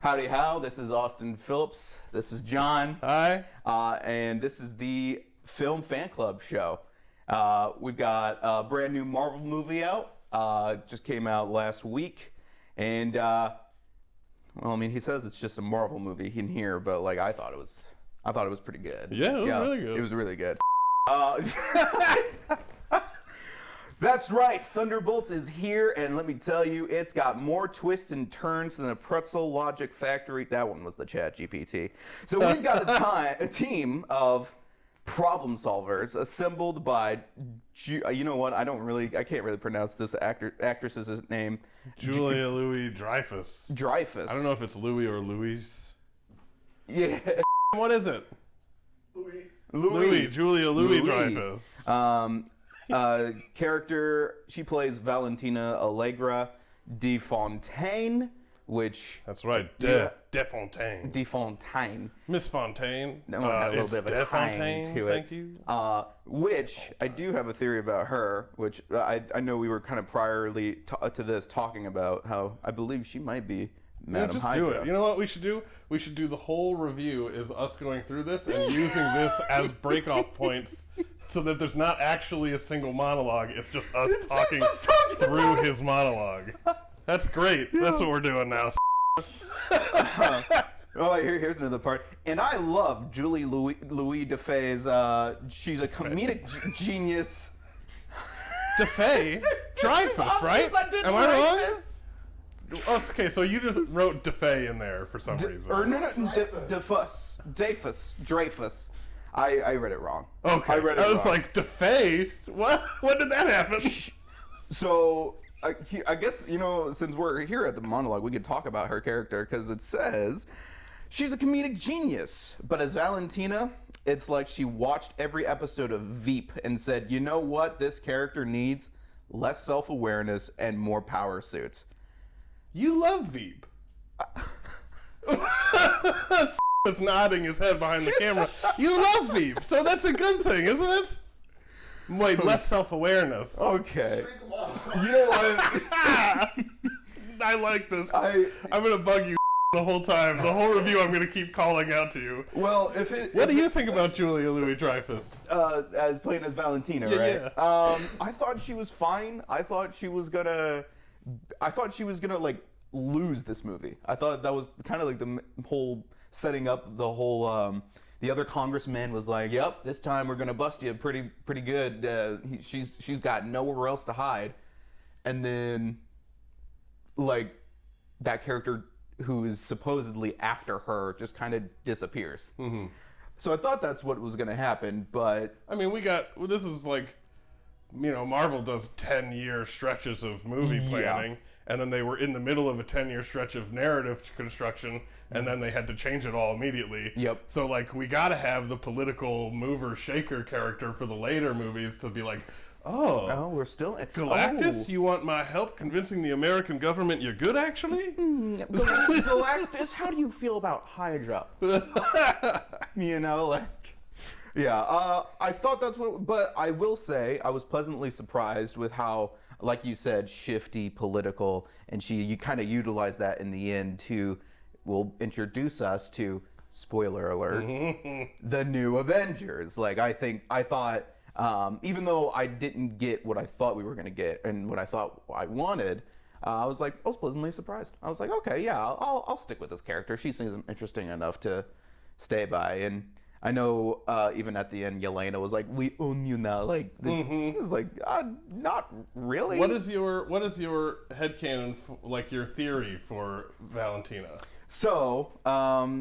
Howdy how, this is Austin Phillips, this is John. Hi. And this is the Film Fan Club show. We've got a brand new Marvel movie out, just came out last week. And, well, I mean, he says it's just a Marvel movie in here, but like, I thought it was pretty good. Yeah, it was really good. It was really good. That's right, Thunderbolts is here, and let me tell you, it's got more twists and turns than a pretzel logic factory. That one was the Chat GPT. So we've got a team of problem solvers assembled by, you know what? I can't really pronounce this actress's name. Julia Louis-Dreyfus. Dreyfus. I don't know if it's Louis or Louise. Yeah. What is it? Louis. Julia Louis-Dreyfus. Character, she plays Valentina Allegra de Fontaine, which... That's right, De Fontaine. De Fontaine. Miss Fontaine. That one had a little bit of a tang to it. Thank you. Which, I do have a theory about her, which I know we were kind of priorly to this talking about how I believe she might be Madam Hydra. Just do it. You know what we should do? We should do the whole review is us going through this and using this as break-off points so that there's not actually a single monologue. It's just us talking through his monologue. That's great. Yeah. That's what we're doing now. Oh, here's another part. And I love Julie Louis-Dreyfus. She's a comedic genius. Dreyfus, right? Am I wrong? Oh, okay, so you just wrote Dreyfus in there for some reason. Dreyfus. I read it wrong. Okay, I read it wrong. Like, Dreyfus? What? When did that happen? So, I guess, you know, since we're here at the monologue, we could talk about her character, because it says, she's a comedic genius, but as Valentina, it's like she watched every episode of Veep and said, you know what this character needs? Less self-awareness and more power suits. You love Veep. Is nodding his head behind the camera. You love Veep, so that's a good thing, isn't it? Wait, less self-awareness. Okay. You know what? I like this. I'm gonna bug you the whole time. The whole review, I'm gonna keep calling out to you. Well, what do you think about Julia Louis-Dreyfus? As playing as Valentina, right? Yeah. I thought she was fine. I thought she was gonna like lose this movie. I thought that was kind of like the whole setting up. The whole the other congressman was like, "Yep, this time we're gonna bust you pretty good." She's got nowhere else to hide, and then like that character who is supposedly after her just kind of disappears. Mm-hmm. So I thought that's what was gonna happen, but I mean, this is like, you know, Marvel does 10-year stretches of movie planning, and then they were in the middle of a 10-year stretch of narrative construction, and then they had to change it all immediately. Yep. So, like, we gotta have the political mover-shaker character for the later movies to be like, oh, we're still... Galactus, you want my help convincing the American government you're good, actually? Galactus, how do you feel about Hydra? You know, like... Yeah, I thought that's what, but I will say I was pleasantly surprised with how, like you said, shifty, political, and you kind of utilized that in the end will introduce us to, spoiler alert, the new Avengers. Like, I thought, even though I didn't get what I thought we were going to get and what I thought I wanted, I was pleasantly surprised. I was like, okay, yeah, I'll stick with this character. She seems interesting enough to stay by, and I know even at the end, Yelena was like, "We own you now." Like, it's like, not really. What is your headcanon, like your theory for Valentina? So,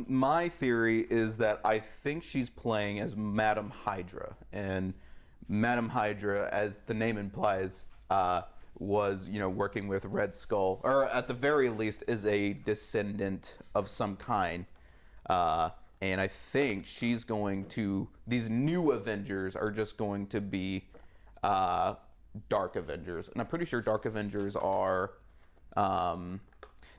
my theory is that I think she's playing as Madam Hydra, and Madam Hydra, as the name implies, was, you know, working with Red Skull, or at the very least, is a descendant of some kind. And I think these new Avengers are just going to be Dark Avengers. And I'm pretty sure Dark Avengers are,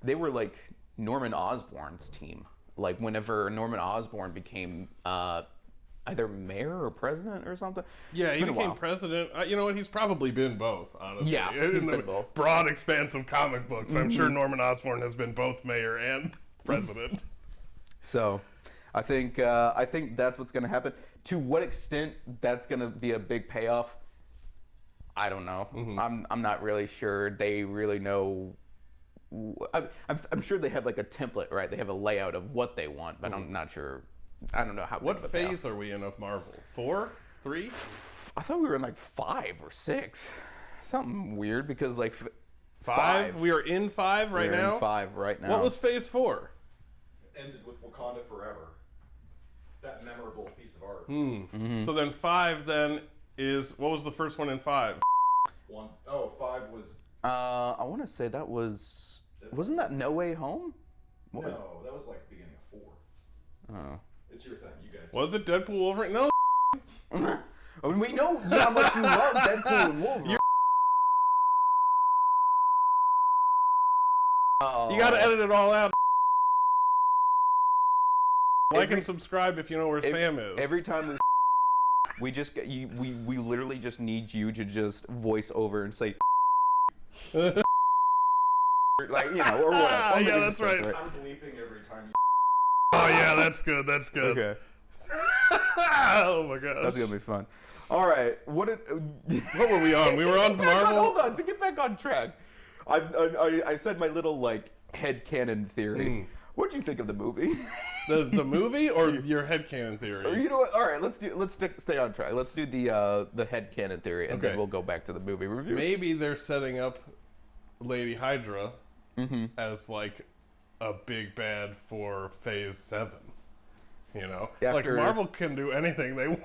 they were like Norman Osborn's team. Like whenever Norman Osborn became either mayor or president or something. Yeah, he became president. You know what? He's probably been both, honestly. Yeah, he's been both. Broad expanse of comic books. I'm sure Norman Osborn has been both mayor and president. So, I think that's what's going to happen. To what extent that's going to be a big payoff, I don't know. I'm not really sure. They really know. I'm sure they have like a template, right? They have a layout of what they want, but I'm not sure. I don't know how. What phase are we in of Marvel? 4? 3? I thought we were in like 5 or 6. Something weird because like 5? We are in 5 right now? We're in 5 right now. What was phase 4? Ended with Wakanda Forever. That memorable piece of art. So then 5 then is, what was the first one in 5? 5 was... I want to say that wasn't that No Way Home? No, that was like beginning of 4. Oh. It's your thing, you guys. Was it Deadpool Wolverine? No. We know how much you love Deadpool and Wolverine. You gotta edit it all out. Like and subscribe if you know where Sam is. Every time we just get you, we literally just need you to just voice over and say like, you know, or whatever. Yeah, that's right. I'm bleeping every time you... Oh yeah, that's good. That's good. Okay. Oh my gosh. That's gonna be fun. All right, what were we on? We were on Marvel. Hold on, to get back on track. I said my little like headcanon theory. What'd you think of the movie? The movie or your headcanon theory? You know what? All right, let's stay on track. Let's do the headcanon theory, and then we'll go back to the movie review. Maybe they're setting up Lady Hydra as like a big bad for Phase 7. You know, like Marvel can do anything they want.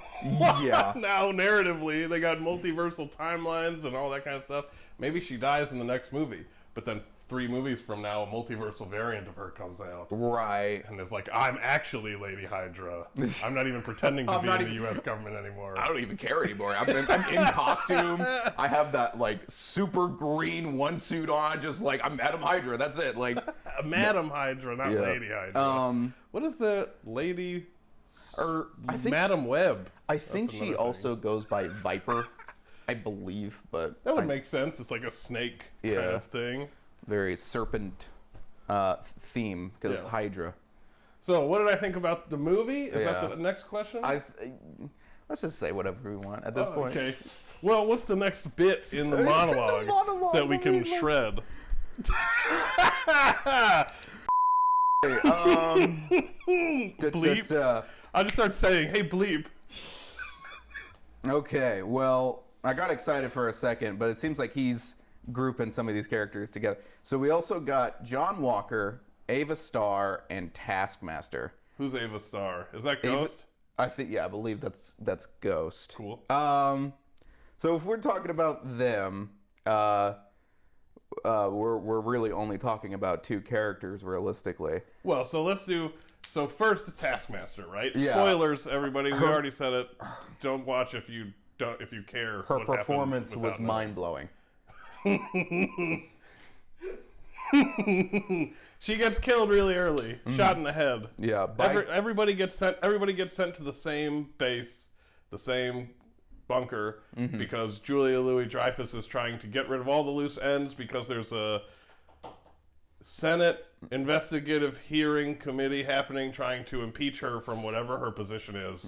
Yeah. Now narratively, they got multiversal timelines and all that kind of stuff. Maybe she dies in the next movie, but then 3 movies from now, a multiversal variant of her comes out. Right. And it's like, I'm actually Lady Hydra. I'm not even pretending to be in the U.S. government anymore. I don't even care anymore. I'm in costume. I have that like super green one suit on, just like I'm Madam Hydra. That's it. Like Madam Hydra, not Lady Hydra. What is the Lady? I think Madam Web. I think she also goes by Viper, I believe, but that would make sense. It's like a snake kind of thing. Very serpent theme because of Hydra. So, what did I think about the movie? Is that the next question? Let's just say whatever we want at this point. Okay. Well, what's the next bit in the monologue that we can shred? Bleep. I just start saying, "Hey, bleep." Okay. Well, I got excited for a second, but it seems like he's grouping some of these characters together. So we also got John Walker, Ava Starr, and Taskmaster. Who's Ava Starr? Is that Ghost? I believe that's Ghost. Cool. So if we're talking about them, we're really only talking about 2 characters realistically. Well, so let's do. So first, the Taskmaster, right? Yeah. Spoilers, everybody. We already said it. Don't watch if you care. Her performance was mind blowing. She gets killed really early, shot in the head. Yeah, everybody gets sent. Everybody gets sent to the same base, the same bunker, because Julia Louis-Dreyfus is trying to get rid of all the loose ends because there's a Senate investigative hearing committee happening, trying to impeach her from whatever her position is.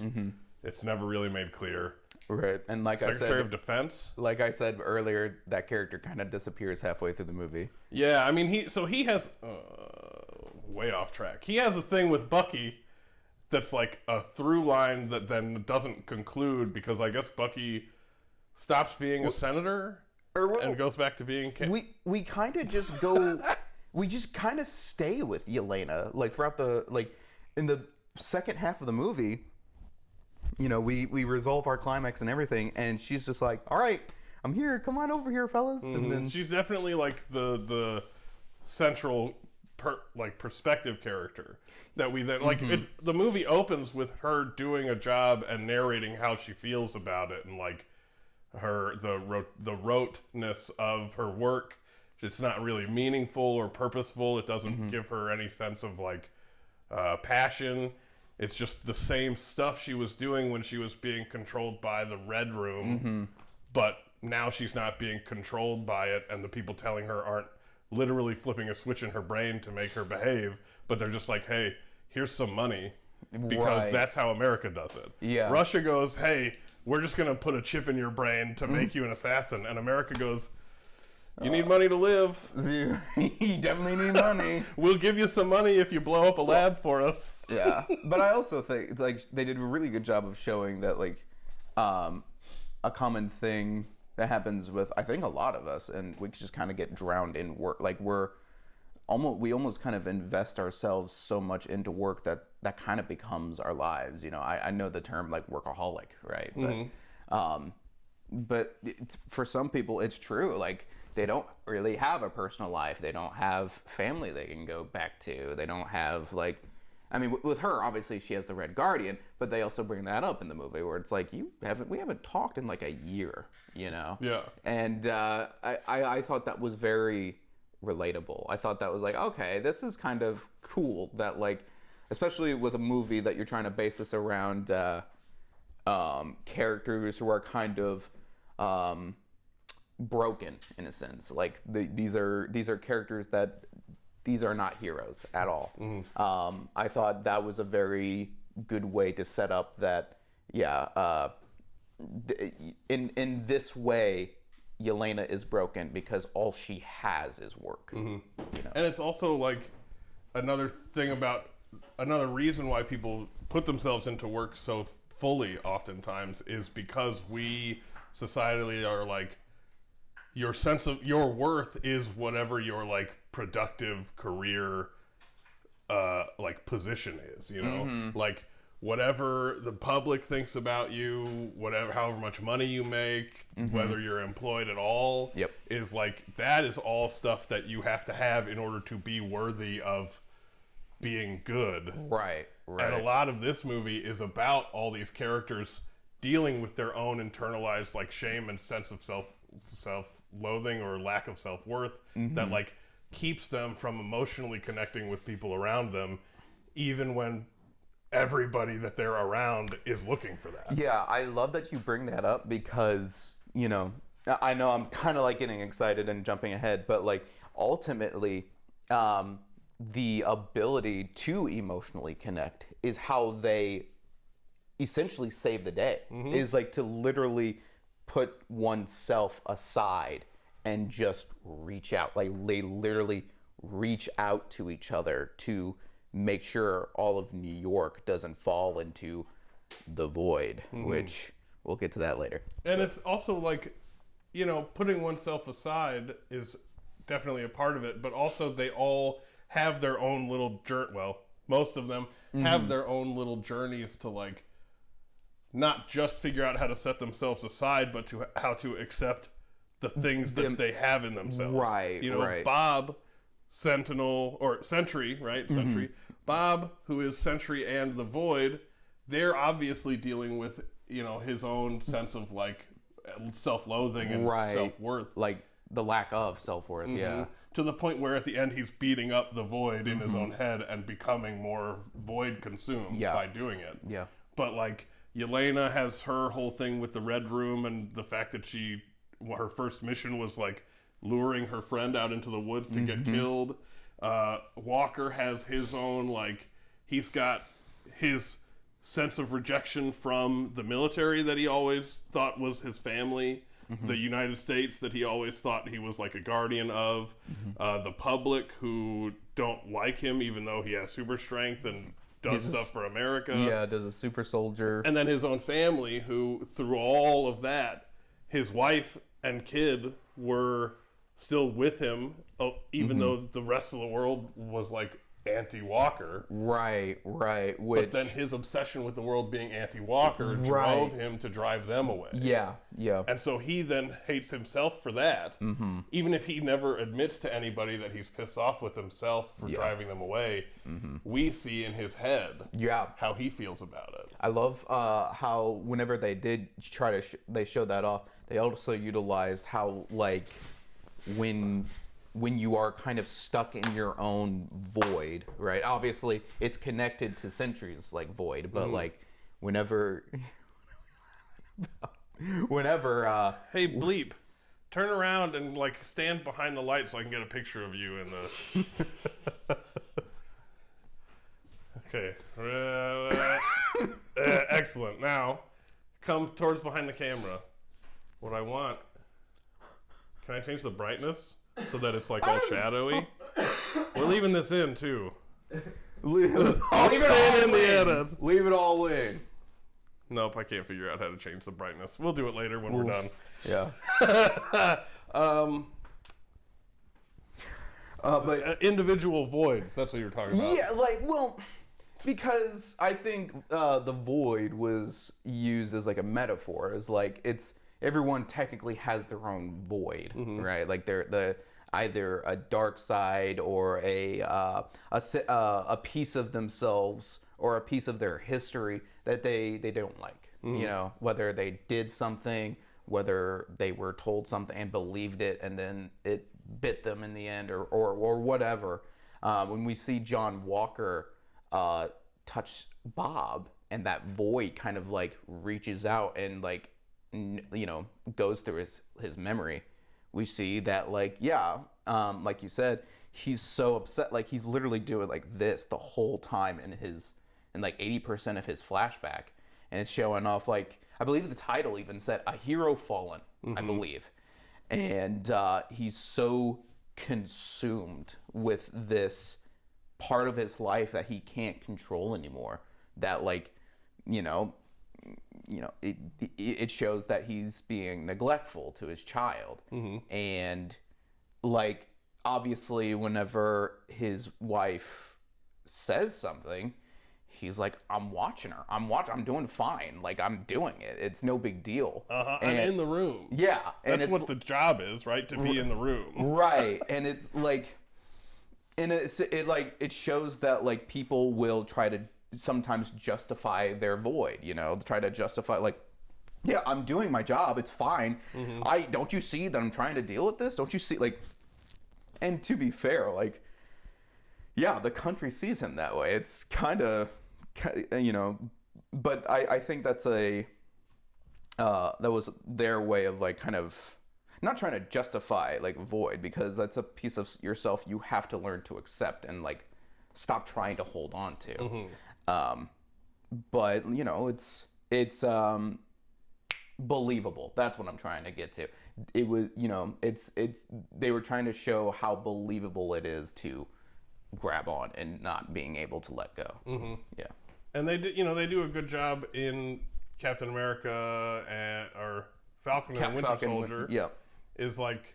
It's never really made clear. Right, and like Secretary of Defense. Like I said earlier, that character kind of disappears halfway through the movie. Yeah, I mean, he has way off track. He has a thing with Bucky that's like a through line that then doesn't conclude because I guess Bucky stops being a senator and goes back to being we kind of just go. We just kind of stay with Yelena, like throughout in the second half of the movie. You know, we resolve our climax and everything, and she's just like, "All right, I'm here. Come on over here, fellas." And then she's definitely like the central perspective character that we then like. It's the movie opens with her doing a job and narrating how she feels about it, and like the roteness of her work. It's not really meaningful or purposeful. It doesn't give her any sense of like passion. It's just the same stuff she was doing when she was being controlled by the Red Room, but now she's not being controlled by it, and the people telling her aren't literally flipping a switch in her brain to make her behave, but they're just like, hey, here's some money, because that's how America does it. Yeah. Russia goes, hey, we're just going to put a chip in your brain to make you an assassin. And America goes, you need money to live. You definitely need money. We'll give you some money if you blow up a lab for us. Yeah. But I also think like they did a really good job of showing that like a common thing that happens with I think a lot of us, and we just kind of get drowned in work. Like we almost kind of invest ourselves so much into work that kind of becomes our lives. You know, I know the term like workaholic, right? But for some people it's true. Like they don't really have a personal life. They don't have family they can go back to. They don't have like, I mean, with her, obviously she has the Red Guardian, but they also bring that up in the movie where it's like, we haven't talked in like a year, you know? Yeah. And I thought that was very relatable. I thought that was like, okay, this is kind of cool that like, especially with a movie that you're trying to base this around characters who are kind of broken in a sense. Like these are characters that these are not heroes at all. I thought that was a very good way to set up that. Yeah, in this way, Yelena is broken because all she has is work. You know? And it's also like another reason why people put themselves into work so fully oftentimes is because we societally are like, your sense of your worth is whatever your like productive career like position is, you know? Like whatever the public thinks about you, however much money you make, whether you're employed at all, is like, that is all stuff that you have to have in order to be worthy of being good. Right. And a lot of this movie is about all these characters dealing with their own internalized like shame and sense of self-loathing or lack of self-worth that like keeps them from emotionally connecting with people around them, even when everybody that they're around is looking for that. Yeah, I love that you bring that up because, you know I'm kind of like getting excited and jumping ahead, but like ultimately the ability to emotionally connect is how they essentially save the day. Is like to literally put oneself aside and just reach out. Like they literally reach out to each other to make sure all of New York doesn't fall into the void, which we'll get to that later. And it's also like, you know, putting oneself aside is definitely a part of it, but also they all have their own little most of them have their own little journeys to like not just figure out how to set themselves aside, but to how to accept the things that they have in themselves. Right, you know, Bob, Sentry, right? Sentry. Bob, who is Sentry and the Void, they're obviously dealing with, you know, his own sense of like self-loathing and self-worth. Like the lack of self-worth, yeah. To the point where at the end he's beating up the Void in his own head and becoming more Void consumed by doing it. Yeah. But like Yelena has her whole thing with the Red Room and the fact that her first mission was like luring her friend out into the woods to get killed. Walker has his own, like, he's got his sense of rejection from the military that he always thought was his family, the United States that he always thought he was like a guardian of, the public who don't like him even though he has super strength and does stuff for America. Yeah, does a super soldier. And then his own family who, through all of that, his wife and kid were still with him, even though the rest of the world was like anti-Walker. Right. But then his obsession with the world being anti-Walker drove him to drive them away. Yeah. And so he then hates himself for that, even if he never admits to anybody that he's pissed off with himself for driving them away. We see in his head how he feels about it. I love how whenever they did try to they showed that off, they also utilized how like when you are kind of stuck in your own void, right? Obviously, it's connected to Sentry's like void, but like whenever hey bleep, turn around and like stand behind the light so I can get a picture of you in this. Okay. Excellent. Now, come towards behind the camera. What I want. Can I change the brightness so that it's like all shadowy? We're leaving this in too. Leave it all in the edit. Leave it all in. Nope, I can't figure out how to change the brightness. We'll do it later when we're done. Yeah. But individual voids. That's what you were talking about. yeah, like, well, because I think the void was used as like a metaphor, as like everyone technically has their own void, right? Like they're either a dark side or a piece of themselves or a piece of their history that they don't like. You know, whether they did something, whether they were told something and believed it, and then it bit them in the end, or whatever. When we see John Walker touch Bob, and that void kind of like reaches out and like goes through his memory, we see that like like you said, he's so upset, like he's literally doing like this the whole time in like 80% of his flashback, and it's showing off, like, I believe the title even said "A Hero Fallen," I believe, and he's so consumed with this part of his life that he can't control anymore, that like it shows that he's being neglectful to his child. And like obviously whenever his wife says something, he's like, I'm watching her, I'm doing fine, like I'm doing it, it's no big deal. I'm in the room. Yeah, and that's what the job is, right? To be in the room. Right. And it's like, and it shows that like people will try to sometimes justify their void, try to justify like, yeah, I'm doing my job, it's fine. Don't you see that I'm trying to deal with this? Don't you see, like, and to be fair, like, yeah, the country sees him that way. It's kind of, but I think that's that was their way of like kind of not trying to justify like void, because that's a piece of yourself you have to learn to accept and like stop trying to hold on to. But it's believable. That's what I'm trying to get to. It was, they were trying to show how believable it is to grab on and not being able to let go. Yeah. And they do a good job in Captain America or Falcon and Winter Soldier. Yeah. Is like,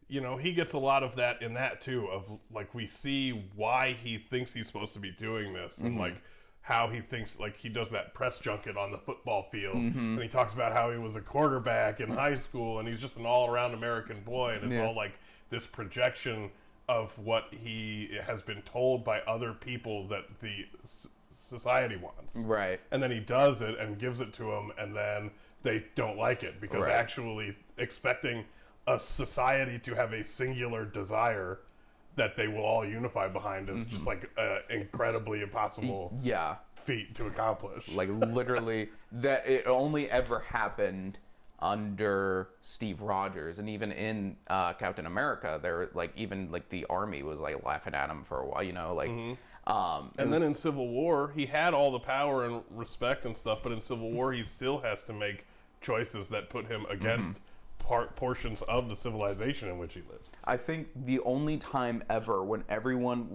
he gets a lot of that in that too, of like, we see why he thinks he's supposed to be doing this, and like how he thinks, like he does that press junket on the football field, and he talks about how he was a quarterback in high school and he's just an all-around American boy, and it's all like this projection of what he has been told by other people that the society wants. Right. And then he does it and gives it to them, and then they don't like it, because actually expecting a society to have a singular desire that they will all unify behind is just like incredibly impossible feat to accomplish. Like literally, that it only ever happened under Steve Rogers, and even in Captain America, there like even like the army was like laughing at him for a while, like. And then in Civil War, he had all the power and respect and stuff, but in Civil War, he still has to make choices that put him against portions of the civilization in which he lives. I think the only time ever when everyone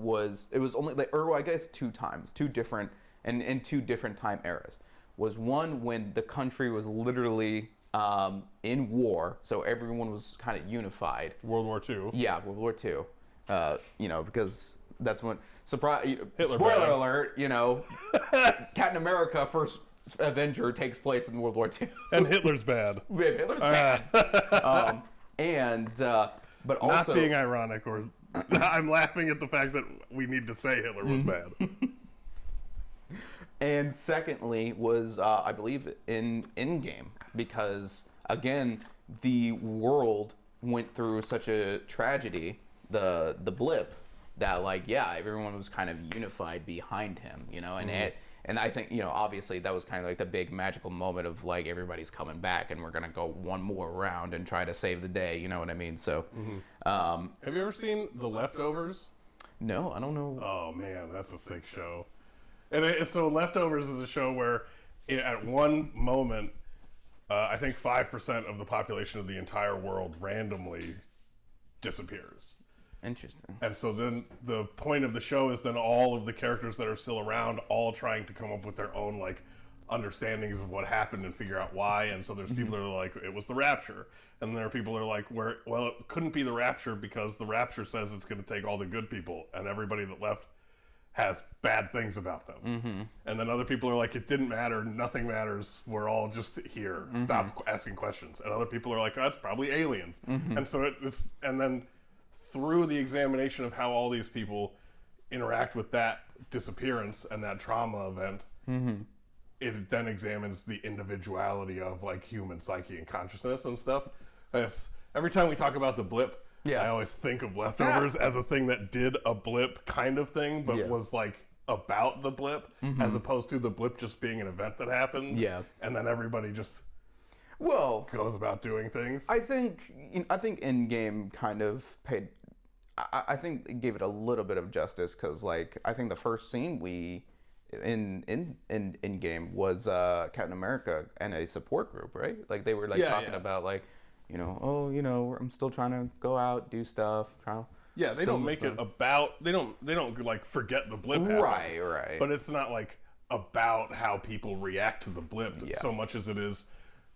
it was only like, or I guess two times, two different, and in two different time eras, was one when the country was literally in war, so everyone was kind of unified. World War II. Yeah, World War II. Because that's when, spoiler bad. alert, Captain America, first Avenger, takes place in World War II. And Hitler's bad. Hitler's bad. But also... Not being ironic, or I'm laughing at the fact that we need to say Hitler was bad. And secondly was, I believe, in Endgame, because, again, the world went through such a tragedy, the blip, that, like, yeah, everyone was kind of unified behind him, And I think, obviously that was kind of like the big magical moment of like everybody's coming back and we're going to go one more round and try to save the day. You know what I mean? So, Have you ever seen The Leftovers? no, I don't know. Oh man, that's a sick show. And so Leftovers is a show where at one moment, I think 5% of the population of the entire world randomly disappears. Interesting. And so then the point of the show is then all of the characters that are still around all trying to come up with their own like understandings of what happened and figure out why. And so there's people that are like, it was the rapture. And there are people that are like, well, it couldn't be the rapture because the rapture says it's going to take all the good people and everybody that left has bad things about them. And then other people are like, it didn't matter, nothing matters, we're all just here, stop asking questions. And other people are like, oh, that's probably aliens. And so and then through the examination of how all these people interact with that disappearance and that trauma event, it then examines the individuality of like human psyche and consciousness and stuff. Every time we talk about the blip, I always think of Leftovers as a thing that did a blip kind of thing, but was like about the blip, as opposed to the blip just being an event that happened. And then everybody just goes about doing things. I think Endgame kind of paid. I think it gave it a little bit of justice because, like, I think the first scene in Endgame was Captain America and a support group, right? Like they were like talking about like. I'm still trying to go out, do stuff, they don't make it about, they don't like forget the blip happened. Right. But it's not like about how people react to the blip so much as it is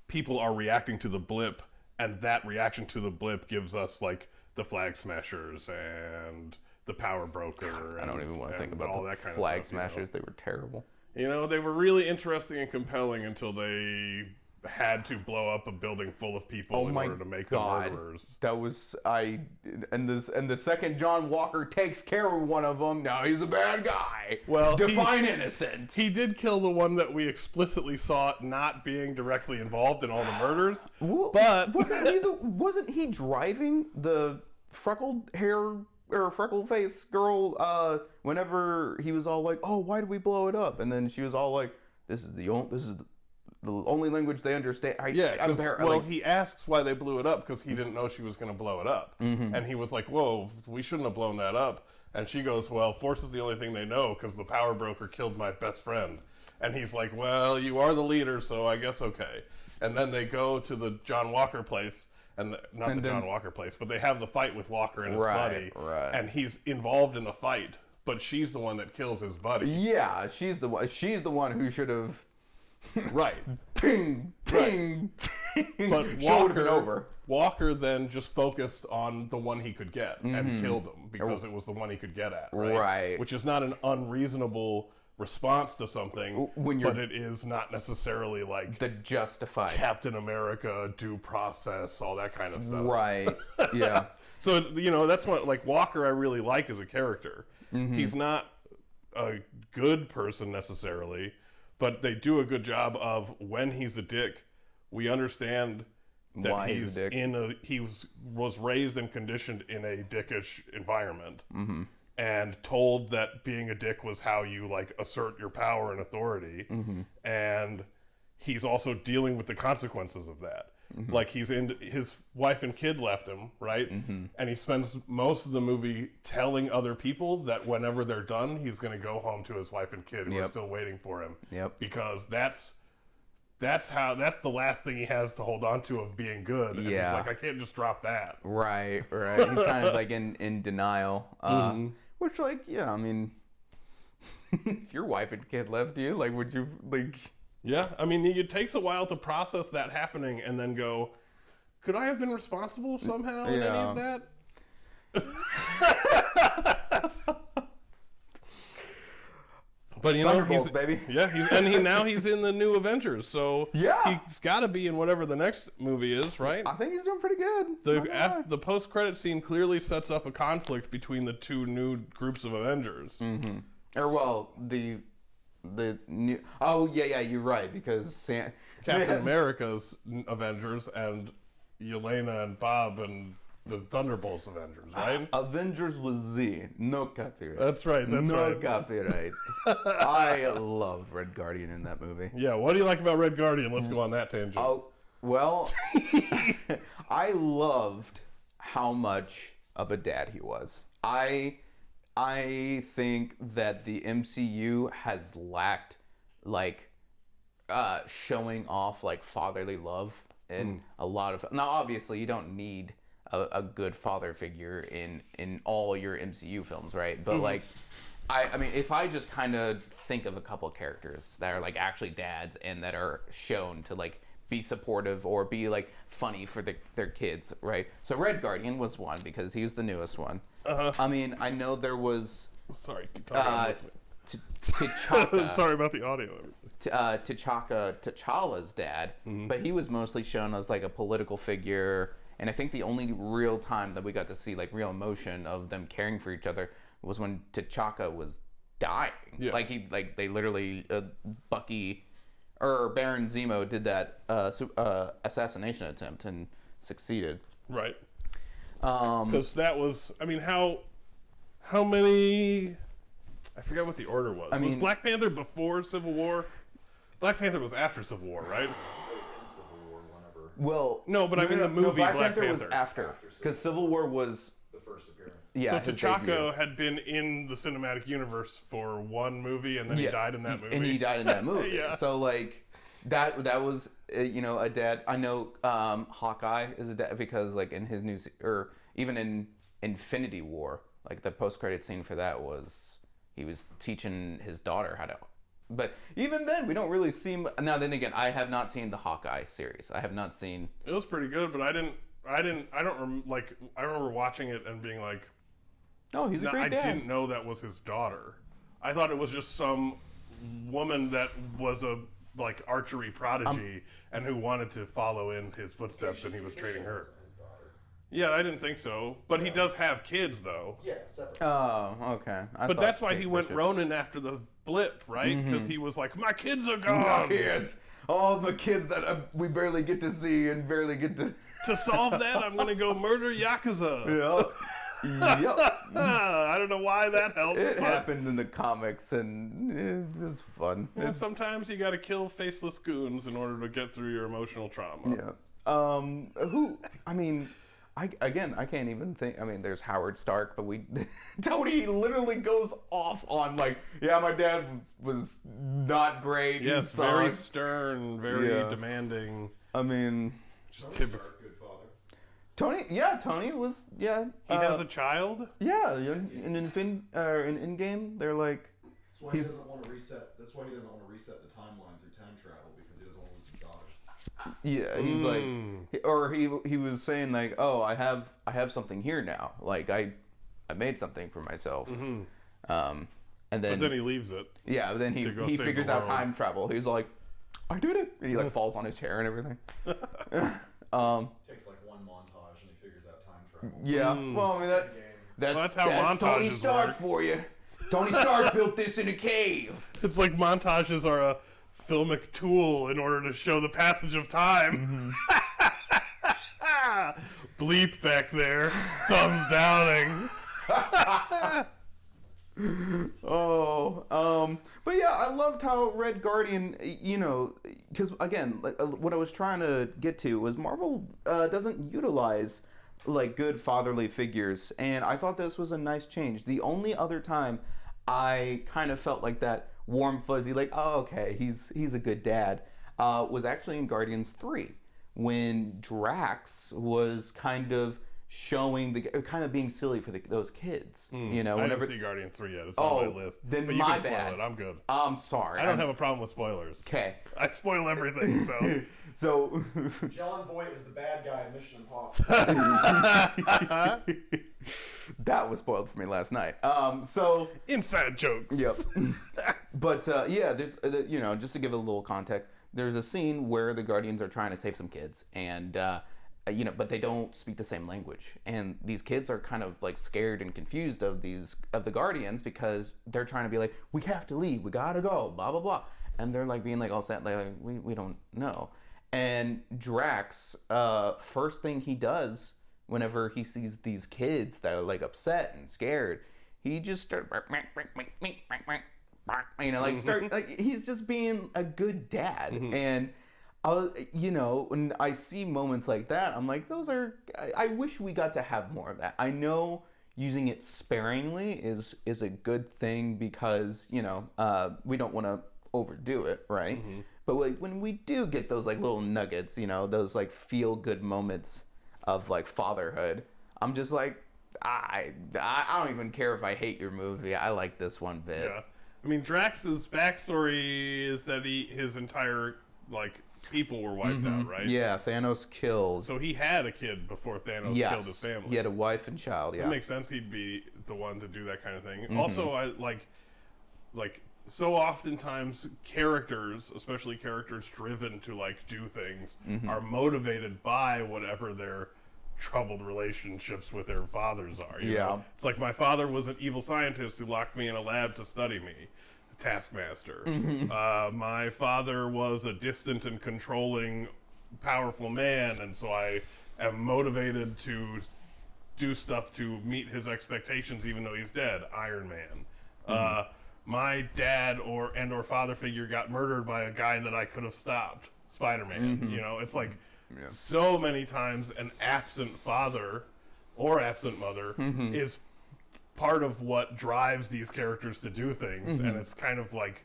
people are reacting to the blip, and that reaction to the blip gives us like the Flag Smashers and the Power Broker. I don't even want to think about all the that kind Flag of stuff, Smashers. They were terrible. They were really interesting and compelling until they had to blow up a building full of people in order to make them murderers. That was and the second John Walker takes care of one of them, now he's a bad guy. Well, define innocent. He did kill the one that we explicitly saw not being directly involved in all the murders. But wasn't he driving the freckled hair or freckle face girl whenever he was all like, "Oh, why did we blow it up?" And then she was all like, "This is the only language they understand." He asks why they blew it up because he didn't know she was going to blow it up. And he was like, whoa, we shouldn't have blown that up. And she goes, well, force is the only thing they know because the Power Broker killed my best friend. And he's like, well, you are the leader, so I guess okay. And then they go to the John Walker place, John Walker place, but they have the fight with Walker and his buddy. And he's involved in the fight, but she's the one that kills his buddy. Yeah, she's the one who should have... Right. Ting, ting, ting. But Walker then just focused on the one he could get and killed him because it was the one he could get at. Right. Which is not an unreasonable response to something, but it is not necessarily like the justified Captain America, due process, all that kind of stuff. Right. Yeah. So that's what like Walker I really like as a character. He's not a good person necessarily. But they do a good job of when he's a dick, we understand that why he's a dick. He was raised and conditioned in a dickish environment, and told that being a dick was how you like assert your power and authority, and he's also dealing with the consequences of that. Like his wife and kid left him, right? And he spends most of the movie telling other people that whenever they're done, he's going to go home to his wife and kid who are still waiting for him. Because that's the last thing he has to hold on to of being good. And he's like, I can't just drop that. Right. He's kind of like in denial. Which like, I mean, if your wife and kid left you, like, would you like... Yeah, I mean, it takes a while to process that happening and then go, could I have been responsible somehow in any of that? But Thunderbolts, baby. Yeah, he's in the new Avengers, so he's got to be in whatever the next movie is, right? I think he's doing pretty good. The post-credit scene clearly sets up a conflict between the two new groups of Avengers. The new... Oh, yeah, you're right, because Captain America's Avengers and Yelena and Bob and the Thunderbolts Avengers, right? Avengers was Z. No copyright. That's right. That's no right. copyright. I loved Red Guardian in that movie. Yeah. What do you like about Red Guardian? Let's go on that tangent. Oh, well, I loved how much of a dad he was. I think that the MCU has lacked like showing off like fatherly love in a lot of. Now, obviously, you don't need a good father figure in all your MCU films, right? But like, I mean, if I just kind of think of a couple of characters that are like actually dads and that are shown to like be supportive or be like funny for their kids, right? So Red Guardian was one because he was the newest one. I mean, I know there was Sorry, keep talking. I'm listening. T'Chaka. Sorry about the audio. T'Challa's dad, but he was mostly shown as like a political figure. And I think the only real time that we got to see like real emotion of them caring for each other was when T'Chaka was dying. Yeah. Like they literally Bucky or Baron Zemo did that assassination attempt and succeeded. Right. Because that was, I mean, how many? I forget what the order was. Was Black Panther before Civil War? Black Panther was after Civil War, right? In Civil War, whenever. Well, No, but I mean the movie Black Black Panther was Panther. after because Civil War was The first appearance. yeah. So his debut. T'Chaka had been in the cinematic universe for one movie, and then he died in that movie. And he died in that movie. Yeah. So like that was a dad. I know Hawkeye is a dad because like in his new or even in Infinity War, like the post-credit scene for that was he was teaching his daughter how to. But even then, we don't really see. Now then again, I have not seen the Hawkeye series. I have not seen. It was pretty good, but I remember watching it and being like, Oh, he's a great dad. I didn't know that was his daughter. I thought it was just some woman that was a like archery prodigy and who wanted to follow in his footsteps, and he was training her. His daughter. Yeah, I didn't think so. But he does have kids, though. Yeah, separate. Oh, okay. But that's why he went Ronin after the blip, right? Because he was like, my kids are gone. Kids. All the kids that we barely get to see and barely get to. To solve that, I'm going to go murder Yakuza. Yep. I don't know why that helped. It happened in the comics, and it was fun. Yeah, sometimes you got to kill faceless goons in order to get through your emotional trauma. Yeah. I can't even think. I mean, there's Howard Stark, but Tony literally goes off on like, yeah, my dad was not great. Yes, very stern, very demanding. I mean, just typical. Good father. Tony was, yeah. He has a child? Yeah, in Endgame, they're like, That's why he doesn't want to reset. That's why he doesn't want to reset the timeline through time travel because he doesn't want to lose his daughter. yeah, he's like, he was saying like, oh, I have something here now. Like I made something for myself. And then But then he leaves it. Yeah, but then he save figures the out world. time travel. He's like, I did it, and he like falls on his chair and everything. Takes like one montage and he figures out time travel. Yeah, well, I mean that's how montages Tony Stark work. for you. Tony Stark built this in a cave. It's like montages are a filmic tool in order to show the passage of time. Bleep back there, thumbs downing. But yeah, I loved how Red Guardian, because again, what I was trying to get to was Marvel doesn't utilize like good fatherly figures, and I thought this was a nice change. The only other time I kind of felt like that warm fuzzy, like, oh, okay, he's a good dad, was actually in Guardians 3 when Drax was kind of showing kind of being silly for those kids, I didn't see Guardian 3 yet. It's on my list. Then but you my can spoil bad. it. I'm good. I'm sorry. I don't have a problem with spoilers. Okay. I spoil everything, so. So. John Voight is the bad guy in Mission Impossible. That was spoiled for me last night. So. Inside jokes. Yep. But yeah, there's just to give a little context, there's a scene where the Guardians are trying to save some kids, and but they don't speak the same language, and these kids are kind of like scared and confused of the Guardians because they're trying to be like, we have to leave, we gotta go, blah blah blah, and they're like being like all sad, like we don't know. And Drax, first thing he does whenever he sees these kids that are like upset and scared, he just starts, you know, like start like he's just being a good dad. And you know, when I see moments like that, I'm like, those are. I wish we got to have more of that. I know using it sparingly is a good thing because, you know, we don't want to overdo it, right? But like when we do get those like little nuggets, you know, those like feel good moments of like fatherhood, I'm just like, I don't even care if I hate your movie. I like this one bit. Yeah. I mean, Drax's backstory is that his entire like people were wiped out, right? Yeah, Thanos killed. So he had a kid before Thanos killed his family. He had a wife and child. Yeah, it makes sense. He'd be the one to do that kind of thing. Also, I like so oftentimes characters, especially characters driven to like do things, are motivated by whatever their troubled relationships with their fathers are. You know? It's like my father was an evil scientist who locked me in a lab to study me. Taskmaster. My father was a distant and controlling, powerful man, and so I am motivated to do stuff to meet his expectations, even though he's dead. Iron Man. My dad or father figure got murdered by a guy that I could have stopped. Spider-Man. You know, it's like so many times an absent father or absent mother is part of what drives these characters to do things, and it's kind of like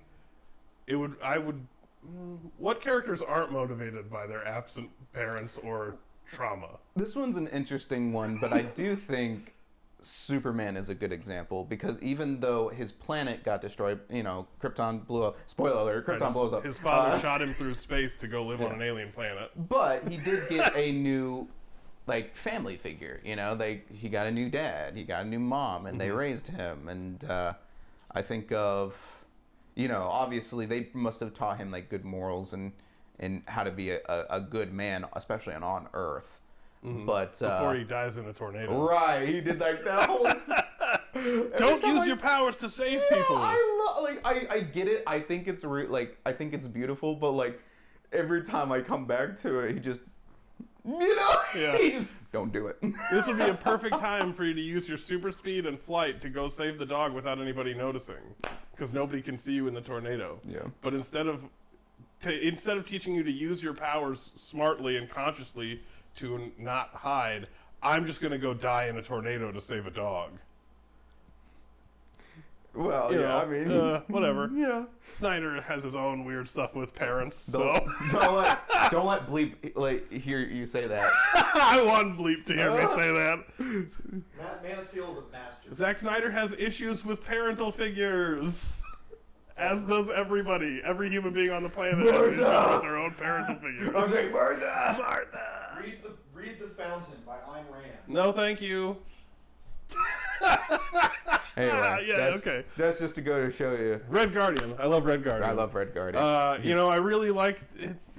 what characters aren't motivated by their absent parents or trauma? This one's an interesting one, but I do think Superman is a good example because even though his planet got destroyed, you know, Krypton blew up. Spoiler alert, Krypton blows up. His father shot him through space to go live on an alien planet. But he did get a new like family figure, you know, he got a new dad, he got a new mom, and they raised him. And I think of, you know, obviously they must have taught him like good morals and how to be a good man, especially on Earth. But before he dies in a tornado, right? He did like that whole. Don't use your powers to save people. I get it. I think it's I think it's beautiful, but like every time I come back to it, he just. You know, he just don't do it. This would be a perfect time for you to use your super speed and flight to go save the dog without anybody noticing, because nobody can see you in the tornado. Yeah. But instead of teaching you to use your powers smartly and consciously to not hide, I'm just gonna go die in a tornado to save a dog. Well, you yeah, know, I mean, whatever. Yeah. Snyder has his own weird stuff with parents, don't let Bleep hear you say that. I want Bleep to hear me say that. Man of Steel is a bastard. Zack Snyder has issues with parental figures, as does everybody. Every human being on the planet has issues with their own parental figures. I'm saying Martha. Read The Fountain by Ayn Rand. No, thank you. Anyway, that's just to go to show you. Red Guardian. I love Red Guardian. I love Red Guardian. You know, I really like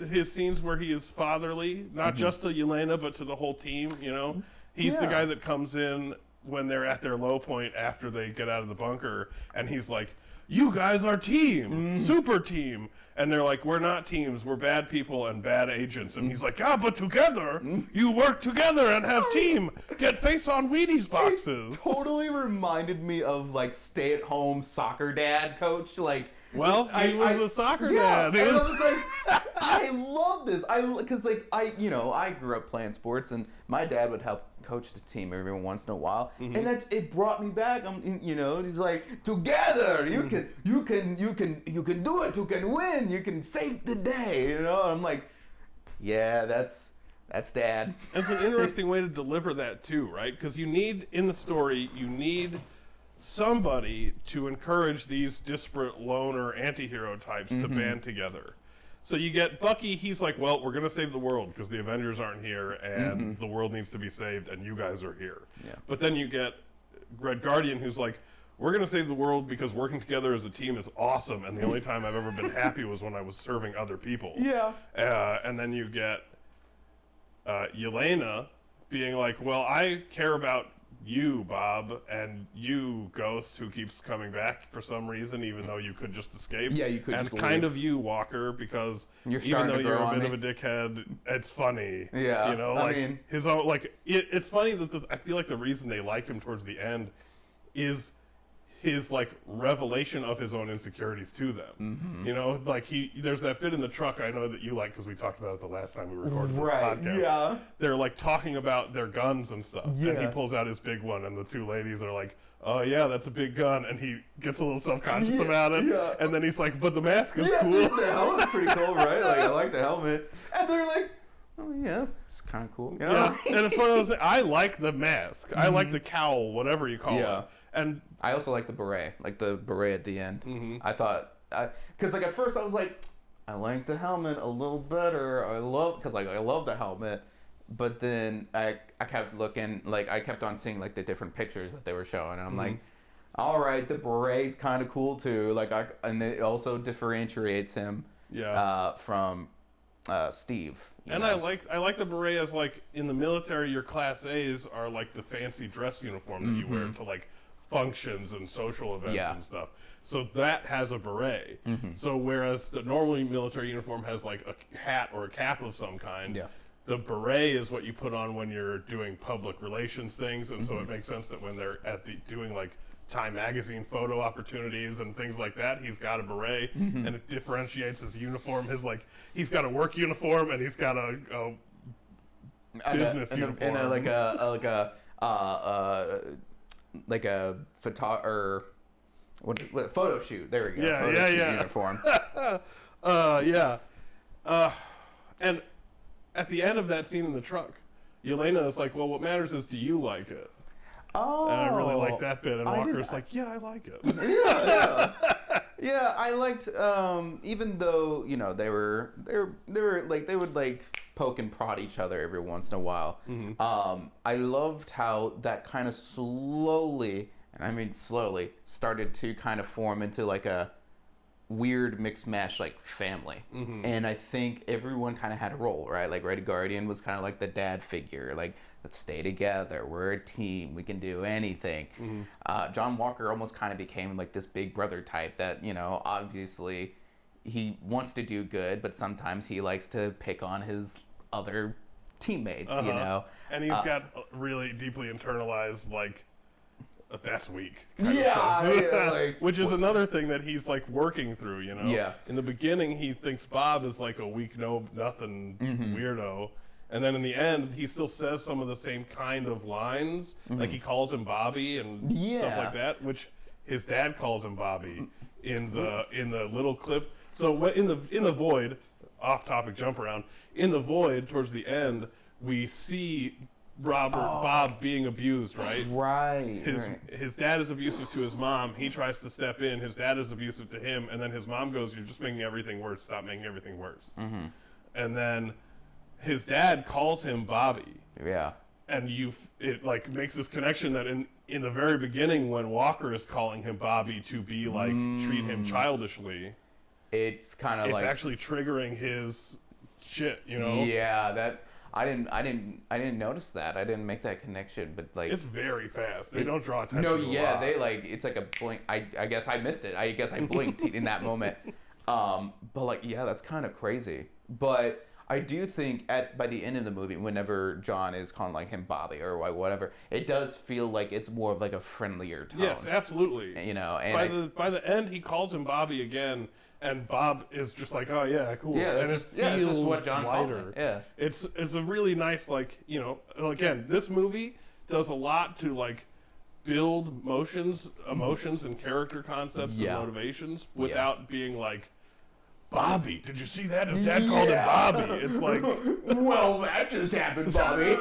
his scenes where he is fatherly, not just to Yelena, but to the whole team, you know. He's the guy that comes in when they're at their low point after they get out of the bunker, and he's like, you guys are team, super team. And they're like, we're not teams, we're bad people and bad agents. And he's like, but together, you work together and have team. Get face on Wheaties boxes. It totally reminded me of like stay-at-home soccer dad coach. Like, well, he was a soccer dad. And I was like, I love this. Because like I grew up playing sports, and my dad would help coach the team every once in a while, and it brought me back. You know, he's like, together you can do it. You can win. You can save the day. You know, and I'm like, yeah, that's dad. It's an interesting way to deliver that too, right? Because you need somebody to encourage these disparate loner anti-hero types to band together. So you get Bucky, he's like, well, we're going to save the world because the Avengers aren't here and the world needs to be saved and you guys are here. Yeah. But then you get Red Guardian, who's like, we're going to save the world because working together as a team is awesome, and the only time I've ever been happy was when I was serving other people. Yeah. And then you get Yelena being like, well, I care about you, Bob, and you, Ghost, who keeps coming back for some reason, even though you could just escape. Yeah, you could and just kind leave. of you, Walker, because You're even starting though to you're grow a on bit me. of a dickhead, it's funny. Yeah, you know, I like mean- his own. Like it's funny that I feel like the reason they like him towards the end is his like revelation of his own insecurities to them. Mm-hmm. You know, like there's that bit in the truck I know that you like because we talked about it the last time we recorded this Right, podcast. yeah. They're like talking about their guns and stuff, and he Yeah. pulls out his big one, and the two ladies are like, "Oh yeah, that's a big gun," and he gets a little self-conscious about it, yeah. and then he's like, "But the mask is Yeah, cool." the helmet's pretty cool, right? Like, I like the helmet. And they're like, oh, yeah, it's kind of cool. You know? Yeah, and it's one of those things, I like the mask. I like the cowl, whatever you call Yeah. it. And I also like the beret, at the end. Mhm. I thought, because like at first I was like, I like the helmet a little better. I love the helmet, but then I kept looking, like I kept on seeing like the different pictures that they were showing, and I'm like, all right, the beret's kind of cool too. Like and it also differentiates him, from Steve. and know? I like the beret as like in the military, your class A's are like the fancy dress uniform that you wear to like functions and social events Yeah. and stuff. So that has a beret. So whereas the normal military uniform has like a hat or a cap of some kind, Yeah. the beret is what you put on when you're doing public relations things, and so it makes sense that when they're doing like Time Magazine photo opportunities and things like that, he's got a beret, and it differentiates his uniform. He's got a work uniform and he's got a business uniform. Like a photo shoot. There we go. Yeah, photo shoot yeah. uniform. And at the end of that scene in the truck, Yelena is like, "Well, what matters is, do you like it?" Oh, And I really like that bit. And I Walker's didn't- like, "Yeah, I like it." Yeah, I liked, even though, you know, they were like, they would like poke and prod each other every once in a while. I loved how that kind of slowly, and I mean slowly, started to kind of form into like a weird mixed mash like family. And I think everyone kind of had a role, right? Like Red Guardian was kind of like the dad figure, like, let's stay together, we're a team, we can do anything. John Walker almost kind of became like this big brother type that, you know, obviously he wants to do good, but sometimes he likes to pick on his other teammates, you know. And he's got really deeply internalized, like, that's weak. kind of Yeah, stuff. yeah, like- which is another thing that he's like working through, you know. Yeah. In the beginning, he thinks Bob is like a weak, nothing weirdo, and then in the end, he still says some of the same kind of lines. Like he calls him Bobby and stuff Yeah. like that, which his dad calls him Bobby in the little clip. So in the void, off-topic jump around. In the void, towards the end, we see Bob being abused, right? Right. His dad is abusive to his mom. He tries to step in. His dad is abusive to him, and then his mom goes, "You're just making everything worse. Stop making everything worse." And then his dad calls him Bobby, Yeah. and it like makes this connection that in the very beginning, when Walker is calling him Bobby to be like treat him childishly, It's kind of it's like actually triggering his shit, you know? yeah, that I didn't notice that. I didn't make that connection, but like It's very fast. They don't draw attention. no, to a yeah, lot. they like it's like a blink. I guess I missed it. I guess I blinked in that moment. But like yeah, that's kind of crazy. But I do think by the end of the movie, whenever John is calling like him Bobby or like whatever, it does feel like it's more of like a friendlier tone. Yes, absolutely. You know, and By the end, he calls him Bobby again, and Bob is just like, "Oh yeah, cool." Yeah, and that's it just, feels it's just what John calls lighter. him. Yeah. It's a really nice, like, you know, again, this movie does a lot to like build emotions and character concepts Yeah. and motivations without being like, "Bobby, did you see that? His dad called him Bobby." It's like, well, that just happened, Bobby.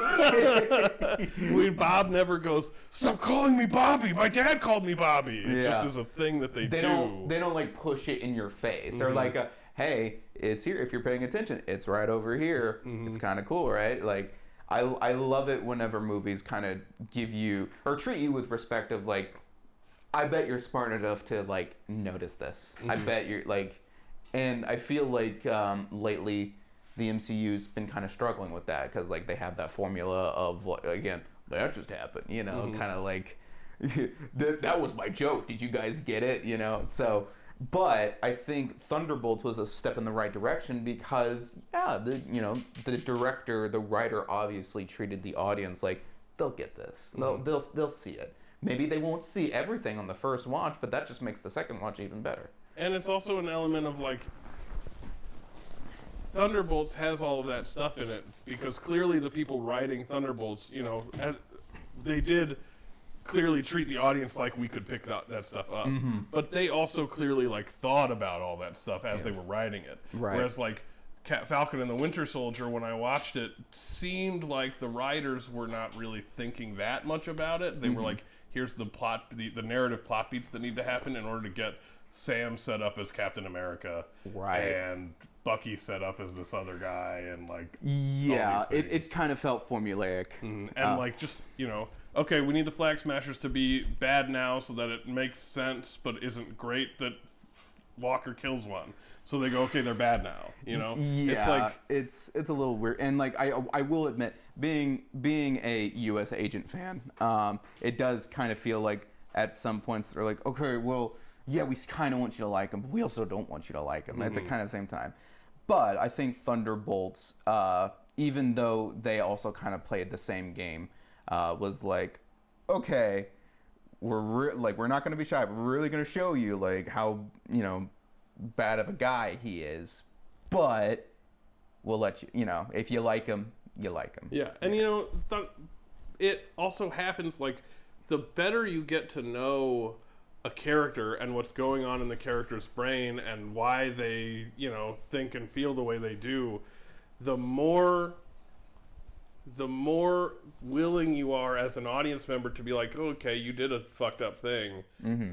Bob never goes, "Stop calling me Bobby. My dad called me Bobby." It Yeah. just is a thing that they do. They don't like push it in your face. They're like, hey, it's here if you're paying attention. It's right over here. It's kind of cool, right? Like, I love it whenever movies kind of give you or treat you with respect of like, I bet you're smart enough to like notice this. I bet you're like, and I feel like lately the MCU's been kind of struggling with that because like they have that formula of again that just happened, you know, kind of like, that was my joke. Did you guys get it? You know, so, but I think Thunderbolts was a step in the right direction because, yeah, the director, the writer obviously treated the audience like, they'll get this. They'll see it. Maybe they won't see everything on the first watch, but that just makes the second watch even better. And it's also an element of like, Thunderbolts has all of that stuff in it because clearly the people writing Thunderbolts, you know, they did clearly treat the audience like we could pick that stuff up. But they also clearly like thought about all that stuff as they were writing it. Right. Whereas like Falcon and the Winter Soldier, when I watched it, seemed like the writers were not really thinking that much about it. They were like, here's the plot, the narrative plot beats that need to happen in order to get Sam set up as Captain America. Right. And Bucky set up as this other guy, and like it kind of felt formulaic. And like, just, you know, okay, we need the Flag Smashers to be bad now so that it makes sense, but isn't great that Walker kills one. So they go, okay, they're bad now, you know. It's like it's a little weird, and like I will admit, being a U.S. agent fan, it does kind of feel like at some points they're like, okay, well, yeah, we kind of want you to like them, but we also don't want you to like them at the kind of same time. But I think Thunderbolts, even though they also kind of played the same game, was like, okay, we're not going to be shy. We're really going to show you like how, you know, bad of a guy he is, but we'll let you, you know, if you like him, you like him. Yeah, and you know, it also happens like the better you get to know a character and what's going on in the character's brain and why they, you know, think and feel the way they do, the more willing you are as an audience member to be like, oh, okay, you did a fucked up thing,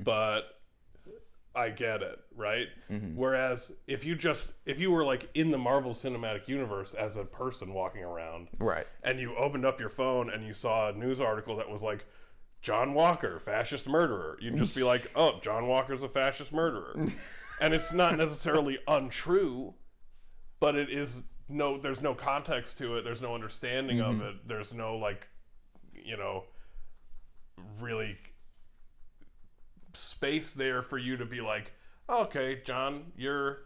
but I get it, right? Whereas if you were like in the Marvel Cinematic Universe as a person walking around, right, and you opened up your phone and you saw a news article that was like, John Walker, fascist murderer, you'd just be like, oh, John Walker's a fascist murderer. And it's not necessarily untrue, but it is there's no context to it, there's no understanding of it, there's no, like, you know, really space there for you to be like, oh, okay, John, you're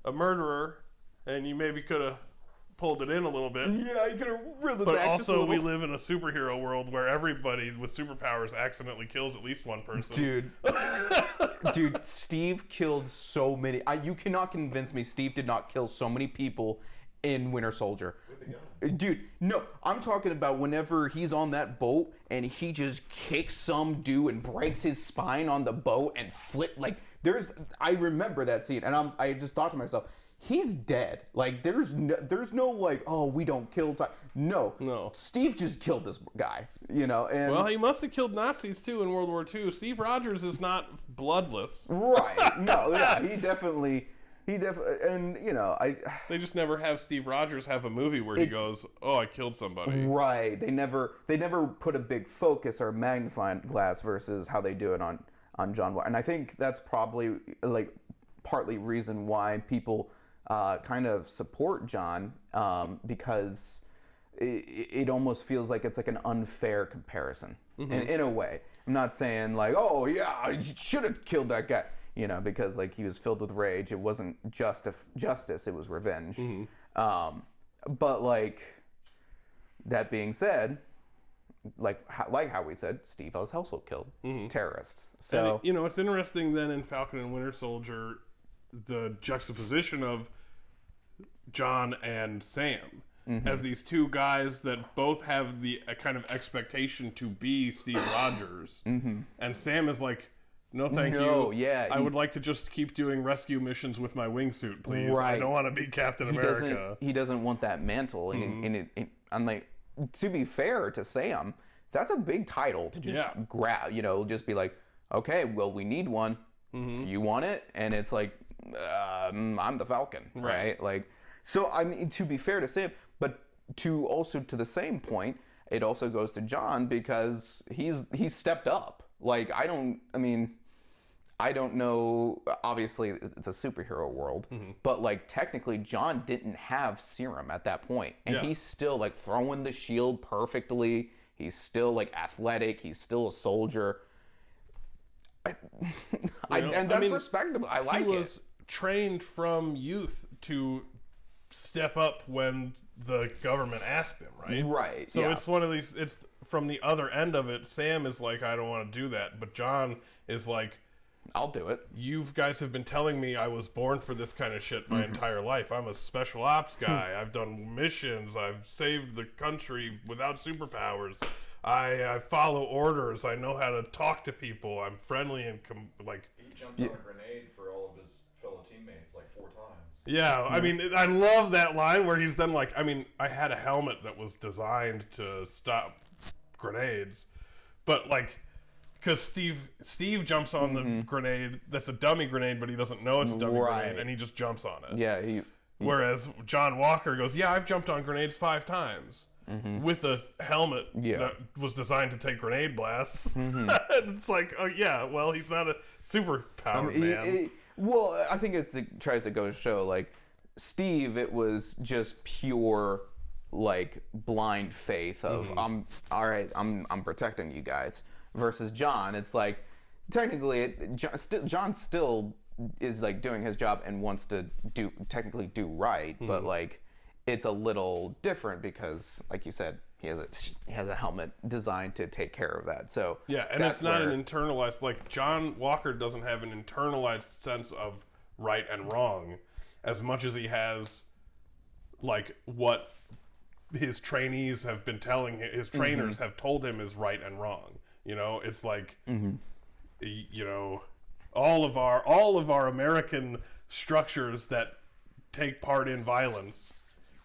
a murderer, and you maybe could have pulled it in a little bit. Yeah, you could have reeled it but back just a also, little. we live in a superhero world where everybody with superpowers accidentally kills at least one person. Dude, Steve killed so many. You cannot convince me Steve did not kill so many people in Winter Soldier. Dude, no, I'm talking about whenever he's on that boat and he just kicks some dude and breaks his spine on the boat and I remember that scene, and I just thought to myself, he's dead. Like, there's no like, oh, we don't kill time. No. Steve just killed this guy, you know. And well, he must have killed Nazis too in World War II. Steve Rogers is not bloodless. Right. No, yeah, he definitely, and you know, They just never have Steve Rogers have a movie where he goes, oh, I killed somebody. Right. They never put a big focus or magnifying glass versus how they do it on John Walker. And I think that's probably like partly reason why people kind of support John, because it almost feels like it's like an unfair comparison in a way. I'm not saying like, oh yeah, you should have killed that guy, you know, because like he was filled with rage. It wasn't justice, it was revenge. But like, that being said, like how we said, Steve was household killed, terrorists. So and you know, it's interesting then in Falcon and Winter Soldier, the juxtaposition of John and Sam as these two guys that both have the kind of expectation to be Steve Rogers, and Sam is like, no thank you. Yeah, I would like to just keep doing rescue missions with my wingsuit, please. Right. I don't want to be Captain America. He doesn't want that mantle. And I'm like, to be fair to Sam, that's a big title to just grab, you know, just be like, okay, well, we need one. You want it? And it's like, I'm the Falcon, right? Like, so I mean, to be fair to Sam, but to the same point, it also goes to John because he's stepped up. Like, I don't know, obviously it's a superhero world, but like technically John didn't have serum at that point, and he's still like throwing the shield perfectly. He's still like athletic. He's still a soldier. And that's respectable. I like it. He was trained from youth to step up when the government asked him, right? Right. So it's one of these. It's from the other end of it. Sam is like, I don't want to do that, but John is like, I'll do it. You guys have been telling me I was born for this kind of shit my entire life. I'm a special ops guy. I've done missions. I've saved the country without superpowers. I follow orders. I know how to talk to people. I'm friendly and like. He jumped on a grenade for all of his fellow teammates like 4 times. Yeah, I mean, I love that line where he's then like, I mean, I had a helmet that was designed to stop grenades, but like. Because Steve jumps on the grenade. That's a dummy grenade, but he doesn't know it's a dummy grenade, and he just jumps on it. Yeah. Whereas John Walker goes, yeah, I've jumped on grenades 5 times with a helmet that was designed to take grenade blasts. It's like, oh yeah, well, he's not a superpowered man. Well, I think it tries to go to show, like, Steve, it was just pure, like, blind faith of, I'm protecting you guys. Versus John, it's like, technically, John still is like doing his job and wants to technically do right, but like, it's a little different because, like you said, he has a helmet designed to take care of that. So yeah, and it's not an internalized, like John Walker doesn't have an internalized sense of right and wrong as much as he has like what his trainees have been telling his trainers have told him is right and wrong. You know, it's like, you know, all of our American structures that take part in violence,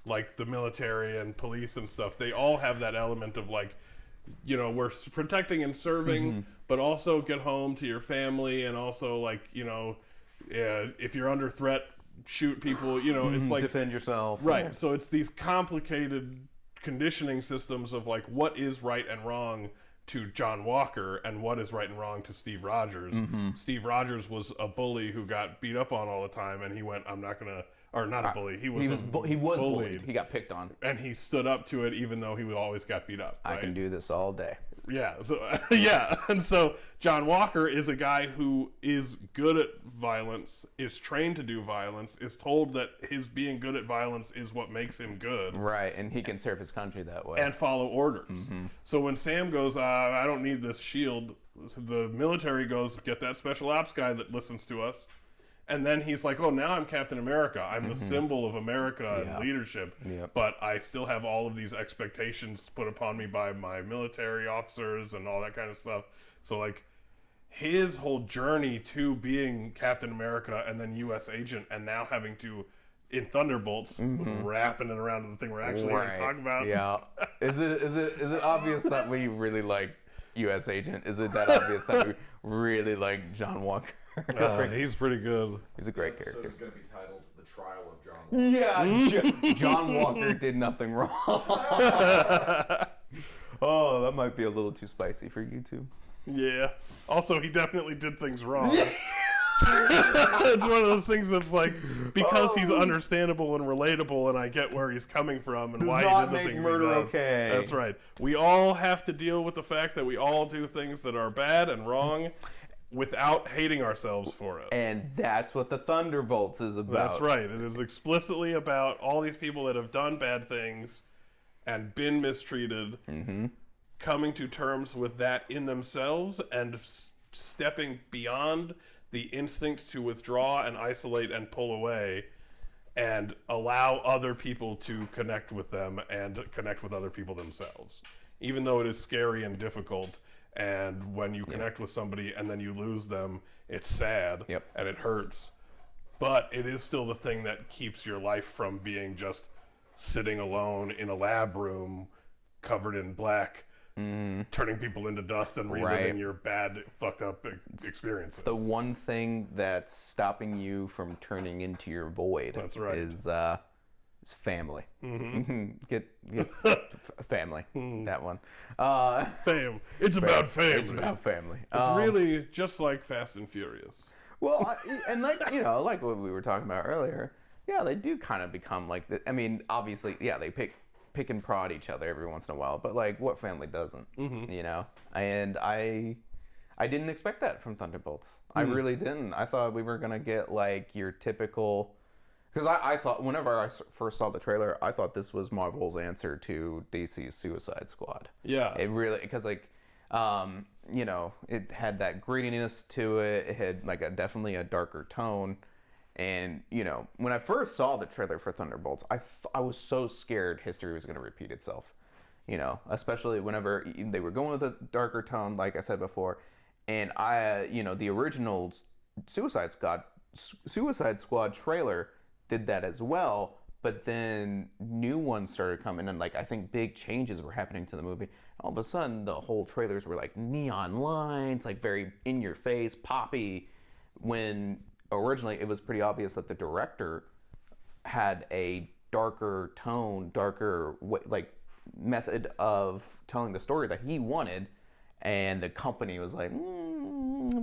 like the military and police and stuff, they all have that element of like, you know, we're protecting and serving, but also get home to your family, and also like, you know, if you're under threat, shoot people. You know, it's like defend yourself. Right. Yeah. So it's these complicated conditioning systems of like what is right and wrong to John Walker and what is right and wrong to Steve Rogers. Steve Rogers was a bully who got beat up on all the time, and he went, I'm not gonna, or not a bully, he was bullied. He got picked on. And he stood up to it even though he always got beat up. Right? I can do this all day. Yeah, so yeah, and so John Walker is a guy who is good at violence, is trained to do violence, is told that his being good at violence is what makes him good. Right, and he can serve his country that way. And follow orders. So when Sam goes, I don't need this shield, the military goes, get that special ops guy that listens to us. And then he's like, oh, now I'm Captain America. I'm the symbol of America and leadership. But I still have all of these expectations put upon me by my military officers and all that kind of stuff. So, like, his whole journey to being Captain America and then U.S. agent and now having to, in Thunderbolts, wrapping it around to the thing we're actually going to talk about. Yeah. Is it obvious that we really like U.S. agent? Is it that obvious that we really like John Walker? He's pretty good. He's a great character. So it's going to be titled The Trial of John Walker. Yeah, John Walker did nothing wrong. Oh, that might be a little too spicy for YouTube. Yeah. Also, he definitely did things wrong. It's one of those things that's like, because he's understandable and relatable, and I get where he's coming from and why he did the things he does. Okay. That's right. We all have to deal with the fact that we all do things that are bad and wrong without hating ourselves for it. And that's what the Thunderbolts is about. That's right. It is explicitly about all these people that have done bad things and been mistreated, coming to terms with that in themselves and stepping beyond the instinct to withdraw and isolate and pull away and allow other people to connect with them and connect with other people themselves. Even though it is scary and difficult, and when you connect with somebody and then you lose them, it's sad and it hurts. But it is still the thing that keeps your life from being just sitting alone in a lab room covered in black, turning people into dust and reliving your bad, fucked up experiences. It's the one thing that's stopping you from turning into your void. That's right. Is family. Get family. That one. Fame. It's about family. It's about family. It's really just like Fast and Furious. Well, and like, you know, like what we were talking about earlier, yeah, they do kind of become like the, I mean, obviously, yeah, they pick pick and prod each other every once in a while, but like what family doesn't, you know? And I didn't expect that from Thunderbolts. I really didn't. I thought we were gonna get like your typical, because I thought whenever I first saw the trailer, I thought this was Marvel's answer to DC's Suicide Squad. Yeah. It really, because like, you know, it had that grittiness to it. It had like definitely a darker tone. And, you know, when I first saw the trailer for Thunderbolts, I was so scared history was going to repeat itself. You know, especially whenever they were going with a darker tone, like I said before. And you know, the original Suicide Squad trailer did that as well. But then new ones started coming, and like I think big changes were happening to the movie. All of a sudden, the whole trailers were like neon lines, like very in your face, poppy. When originally it was pretty obvious that the director had a darker tone, like method of telling the story that he wanted, and the company was like,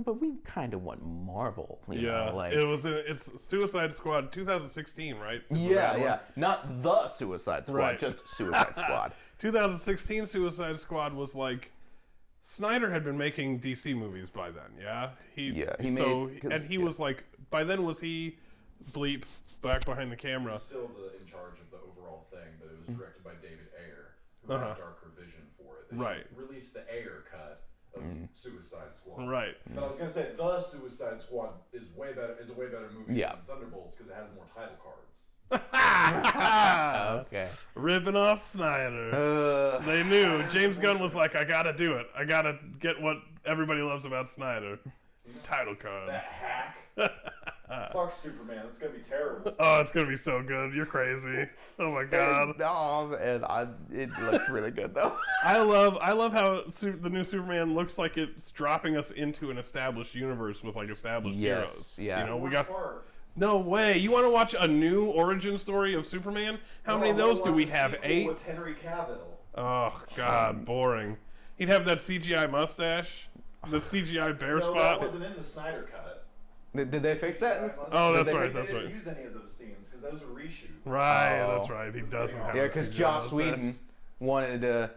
but we kind of want Marvel, you know, like it's Suicide Squad 2016, right? Yeah, not the Suicide Squad, Right. just Suicide Squad. 2016 Suicide Squad was like, Snyder had been making DC movies by then, yeah? He was like, by then was he bleep back behind the camera? He was still in charge of the overall thing, but it was directed by David Ayer, who had a darker vision for it. They should release the Ayer cut of Suicide Squad. Right. But I was gonna say the Suicide Squad is a way better movie than Thunderbolts because it has more title cards. Okay. Ripping off Snyder. They knew. James Gunn was like, I gotta do it. I gotta get what everybody loves about Snyder. Title cards. That hack. Fuck Superman. It's gonna be terrible. Oh, it's gonna be so good. You're crazy. Oh my god. It looks really good though. I love how the new Superman looks like it's dropping us into an established universe with like established heroes. Yeah. You know, we Worst got. part. No way. You want to watch a new origin story of Superman? How many of those do we have? 8? With Henry Cavill. Oh god, boring. He'd have that CGI mustache, the CGI bear No, spot. that wasn't in the Snyder cut. Did they fix that? Oh, that's Did they right. fix That's They right. didn't use any of those scenes because those are reshoots. Right. Oh. That's right. He doesn't have. Yeah, a because CGI Joss mustache. Whedon wanted to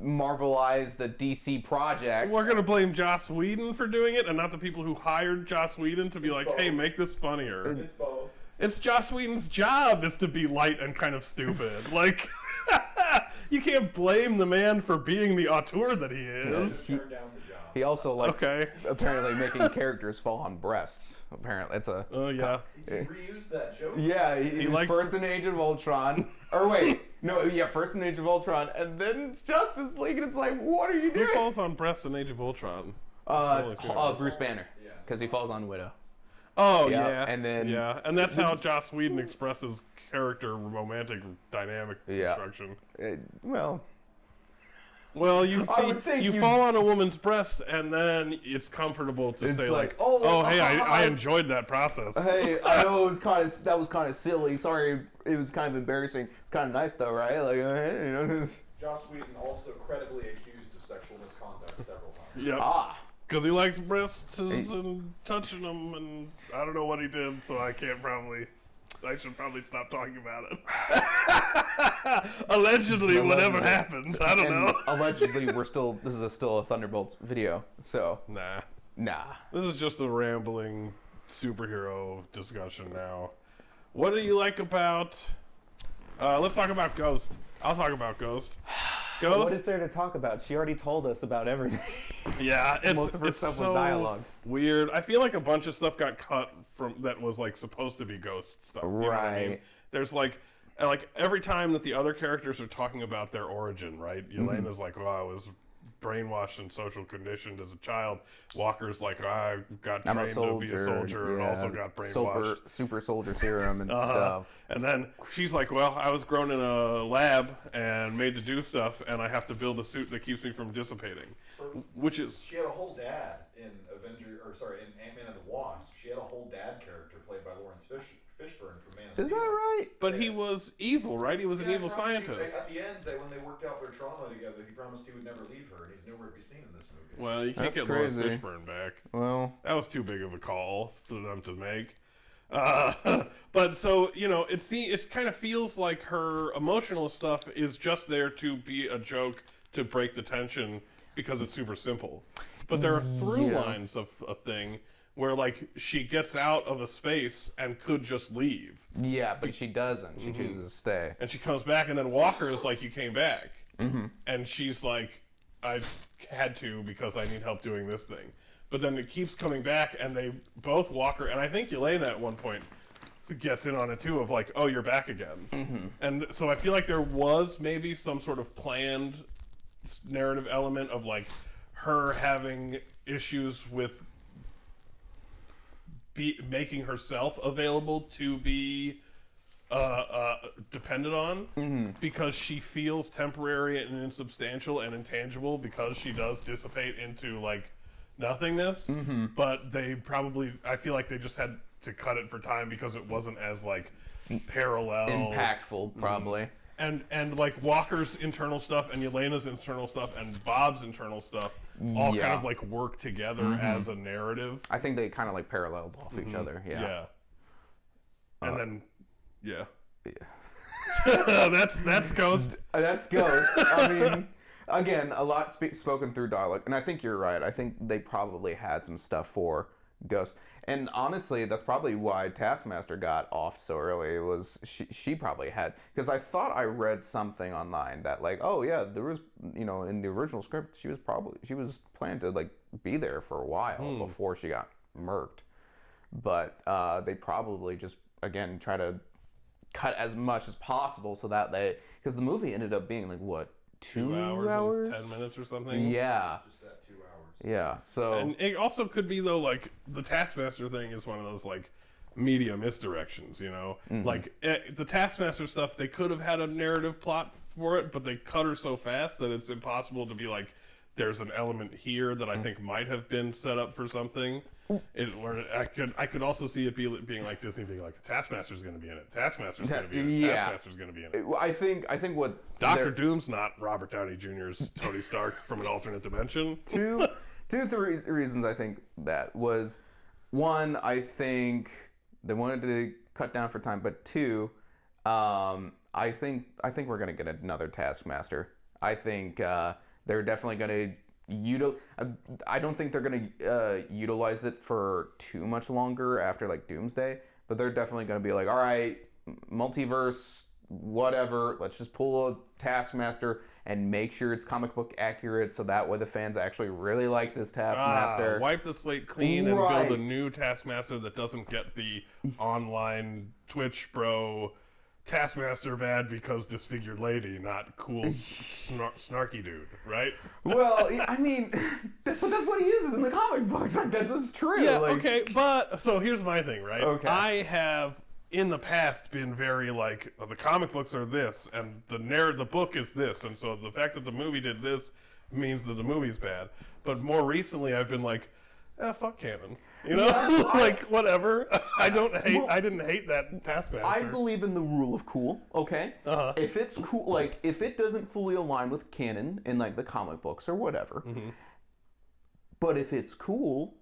Marvelize the DC project. We're gonna blame Joss Whedon for doing it, and not the people who hired Joss Whedon to be It's like, both. "Hey, make this funnier." It's both. It's Joss Whedon's job is to be light and kind of stupid. Like, you can't blame the man for being the auteur that he is. Just turned down the job. He also likes Okay. apparently making characters fall on breasts. Apparently, it's a Oh yeah. He reused that joke. yeah. He was likes- first in Age of Ultron, or wait, no, yeah, first in Age of Ultron, and then it's Justice League, and it's like, what are you Who doing? falls on breast in Age of Ultron? Only seen it. Bruce Banner, Yeah. because he falls on Widow. Oh Yeah, yeah. and then- yeah, and that's how Joss Whedon expresses character romantic dynamic Yeah. construction. Well, Well, you I would think you you'd- fall on a woman's breast, and then it's comfortable to It's say like, like, "Oh, hey, I enjoyed that process." hey, I know that was kind of silly. Sorry, it was kind of embarrassing. It's kind of nice though, right? Like, hey, you know. Joss Whedon also credibly accused of sexual misconduct several times. Yep. Ah. Because he likes breasts and touching them, and I don't know what he did, so I should probably stop talking about it. Allegedly, whatever happened, I don't know. Allegedly, this is still a Thunderbolts video, so Nah. This is just a rambling superhero discussion now. What do you like about... let's talk about Ghost. I'll talk about Ghost. Ghost? What is there to talk about? She already told us about everything. Yeah, Most of her it's stuff was so dialogue. Weird. I feel like a bunch of stuff got cut from that was like supposed to be Ghost stuff. You know what I mean? Right. There's like every time that the other characters are talking about their origin, right? Yelena's like, "Oh, I was brainwashed and social conditioned as a child." Walker's like, "I got I'm a trained soldier. to be a soldier and yeah. also got brainwashed." Super soldier serum and stuff. And then she's like, "Well, I was grown in a lab and made to do stuff, and I have to build a suit that keeps me from dissipating." Which is She had a whole dad in in Ant-Man and the Wasp. She had a whole dad character played by Lawrence Fishburne from Man of Is Steel. that right? But he was evil, right? He was an Yeah, evil he promised scientist. At the end, when they worked out their trauma together, he promised he would never leave her, and he's nowhere to be seen in this movie. Well, you can't That's get Lawrence crazy. Fishburne back. Well, That was too big of a call for them to make. But so, it kind of feels like her emotional stuff is just there to be a joke to break the tension because it's super simple. But there are through lines of a thing where, like, she gets out of a space and could just leave. Yeah, but she doesn't. She chooses to stay. And she comes back, and then Walker is like, you came back. And she's like, I had to because I need help doing this thing. But then it keeps coming back, and they both, Walker, and I think Yelena at one point gets in on it too, of like, oh, you're back again. And so I feel like there was maybe some sort of planned narrative element of, like, her having issues with making herself available to be depended on, because she feels temporary and insubstantial and intangible because she does dissipate into, like, nothingness. But they probably, I feel like they just had to cut it for time because it wasn't as, like, parallel, impactful, probably. And like Walker's internal stuff and Yelena's internal stuff and Bob's internal stuff all kind of, like, work together as a narrative. I think they kind of, like, paralleled off each other. Yeah. And then, that's Ghost. That's Ghost. I mean, again, a lot spoken through dialogue, and I think you're right. I think they probably had some stuff for Ghost. And honestly, that's probably why Taskmaster got off so early. It was she probably had, because I thought I read something online that, like, oh yeah, there was, in the original script she was planned to, like, be there for a while before she got murked. But they probably just, again, try to cut as much as possible so that because the movie ended up being, like, what, 2 hours? And 10 minutes or something? Yeah. Just that 2 hours. Yeah, so... And it also could be, though, like, the Taskmaster thing is one of those, like, media misdirections, Like, the Taskmaster stuff, they could have had a narrative plot for it, but they cut her so fast that it's impossible to be like, there's an element here that I think might have been set up for something. I could also see it being like Disney being like, Taskmaster's going to be in it. Taskmaster's going to be in it. Taskmaster's going to be in it. I think what Doctor Doom's not Robert Downey Jr.'s Tony Stark from an alternate dimension. Two, three reasons I think that was, one, I think they wanted to cut down for time, but two, I think we're going to get another Taskmaster. I think they're definitely going to I don't think they're going to utilize it for too much longer after, like, Doomsday, but they're definitely going to be like, all right, multiverse, whatever, let's just pull a Taskmaster and make sure it's comic book accurate, so that way the fans actually really like this Taskmaster. Wipe the slate clean and build a new Taskmaster that doesn't get the online Twitch bro Taskmaster bad because disfigured lady, not cool snarky dude, right? Well, I mean, but that's what he uses in the comic books. I guess that's true. Yeah, okay, but so here's my thing, right? Okay. I have in the past been very like, oh, the comic books are this, and the book is this, and so the fact that the movie did this means that the movie's bad. But more recently, I've been like, fuck canon. Like, whatever. I didn't hate that Taskmaster. I believe in the rule of cool, okay? If it's cool, like, if it doesn't fully align with canon in, like, the comic books or whatever, but if it's cool,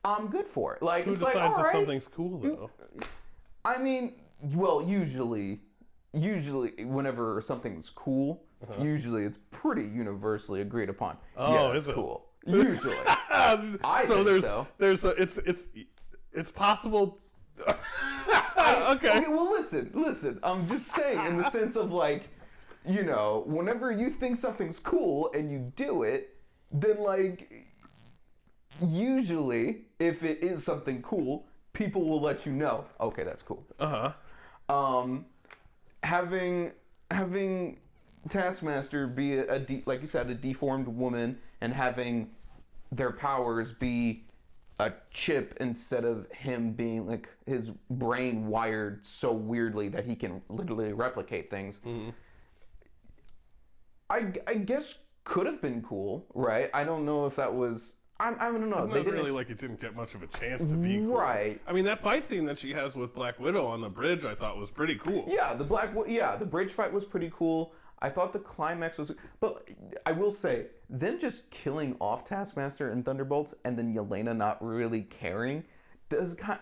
I'm good for it. Like, who it's decides like, all if right, something's cool, though? I mean, well, usually, whenever something's cool, usually it's pretty universally agreed upon. Oh, yeah, is it's it? Cool. Usually. I think so. It's possible. Okay, well, listen. I'm just saying, in the sense of, like, whenever you think something's cool and you do it, then, like, usually, if it is something cool, people will let you know, okay, that's cool. Having Taskmaster be like you said, a deformed woman, and having their powers be a chip instead of him being, like, his brain wired so weirdly that he can literally replicate things. I guess could have been cool, right? I don't know if that was. I don't know. It's not really like it didn't get much of a chance to be cool. Right. I mean, that fight scene that she has with Black Widow on the bridge, I thought was pretty cool. Yeah, the bridge fight was pretty cool. I thought the climax was, but I will say, them just killing off Taskmaster and Thunderbolts, and then Yelena not really caring,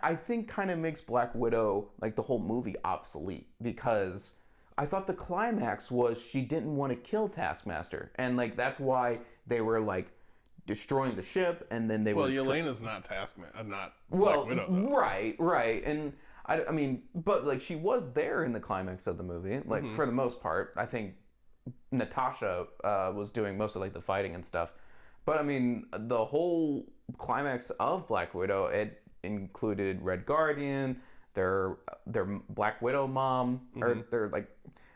I think kind of makes Black Widow, like the whole movie, obsolete, because I thought the climax was she didn't want to kill Taskmaster, and like that's why they were like destroying the ship, and then they were. Well, Yelena's not not Black Widow, though. Right, and I mean, but like she was there in the climax of the movie, like for the most part. I think Natasha was doing most of like the fighting and stuff, but I mean the whole climax of Black Widow, it included Red Guardian, their Black Widow mom, or they're like,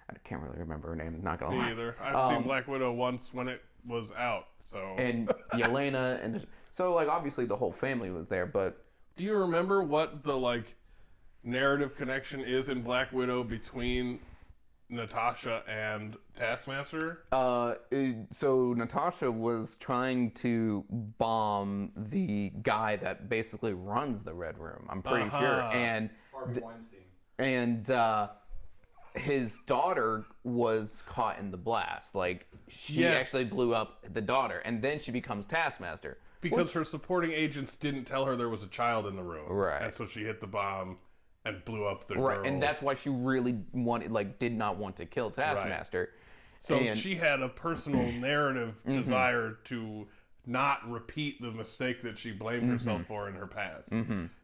I can't really remember her name. Not gonna lie. Me either. I've seen Black Widow once when it was out. So and Yelena, and so like obviously the whole family was there. But do you remember what the like narrative connection is in Black Widow between Natasha and Taskmaster? So Natasha was trying to bomb the guy that basically runs the Red Room. I'm pretty sure, and Harvey Weinstein. And his daughter was caught in the blast. Like she actually blew up the daughter, and then she becomes Taskmaster because her supporting agents didn't tell her there was a child in the room, right? And so she hit the bomb and blew up the girl. Right, and that's why she really did not want to kill Taskmaster. Right. So she had a personal narrative desire to not repeat the mistake that she blamed herself for in her past.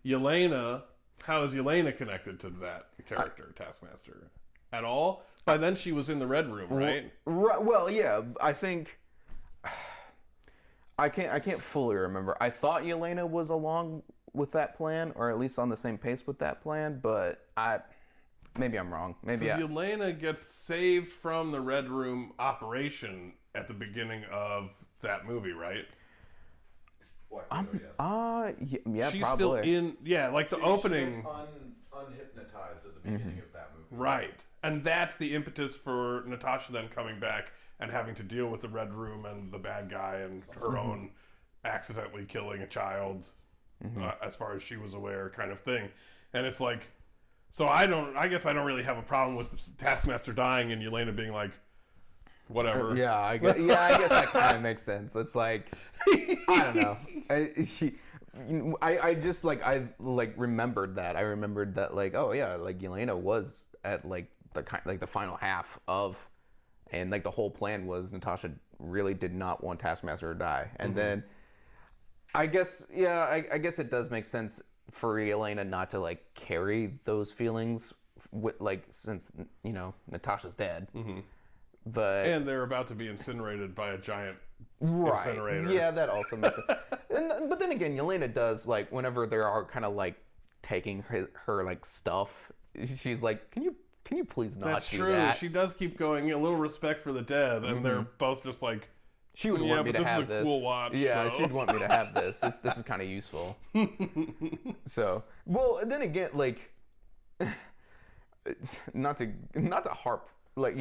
Yelena, how is Yelena connected to that character, Taskmaster? At all? By then she was in the Red Room, right? Well, yeah, I think I can't fully remember. I thought Yelena was along with that plan, or at least on the same pace with that plan, but maybe I'm wrong. Maybe Yelena gets saved from the Red Room operation at the beginning of that movie, right? Black Widow, yes. Yeah, She's probably. still in, like the opening. She gets unhypnotized at the beginning of that movie. Right. And that's the impetus for Natasha then coming back and having to deal with the Red Room and the bad guy and her own accidentally killing a child, as far as she was aware, kind of thing. And it's like, so I guess I don't really have a problem with Taskmaster dying and Yelena being like, whatever. I guess that kind of makes sense. It's like, I don't know. I just I remembered that. I remembered that oh yeah, Yelena was at the final half of, and the whole plan was Natasha really did not want Taskmaster to die, and then I guess I guess it does make sense for Yelena not to carry those feelings with since Natasha's dead. But and they're about to be incinerated by a giant incinerator. Yeah, that also makes sense. But then again, Yelena does whenever they are kind of taking her stuff, she's like, Can you please not That's do true. that? She does keep going, a little respect for the dead, and they're both just like, she would want me to have this. Cool watch, yeah, so. she'd want me to have this. This is kind of useful. So, well, then again, not to harp, but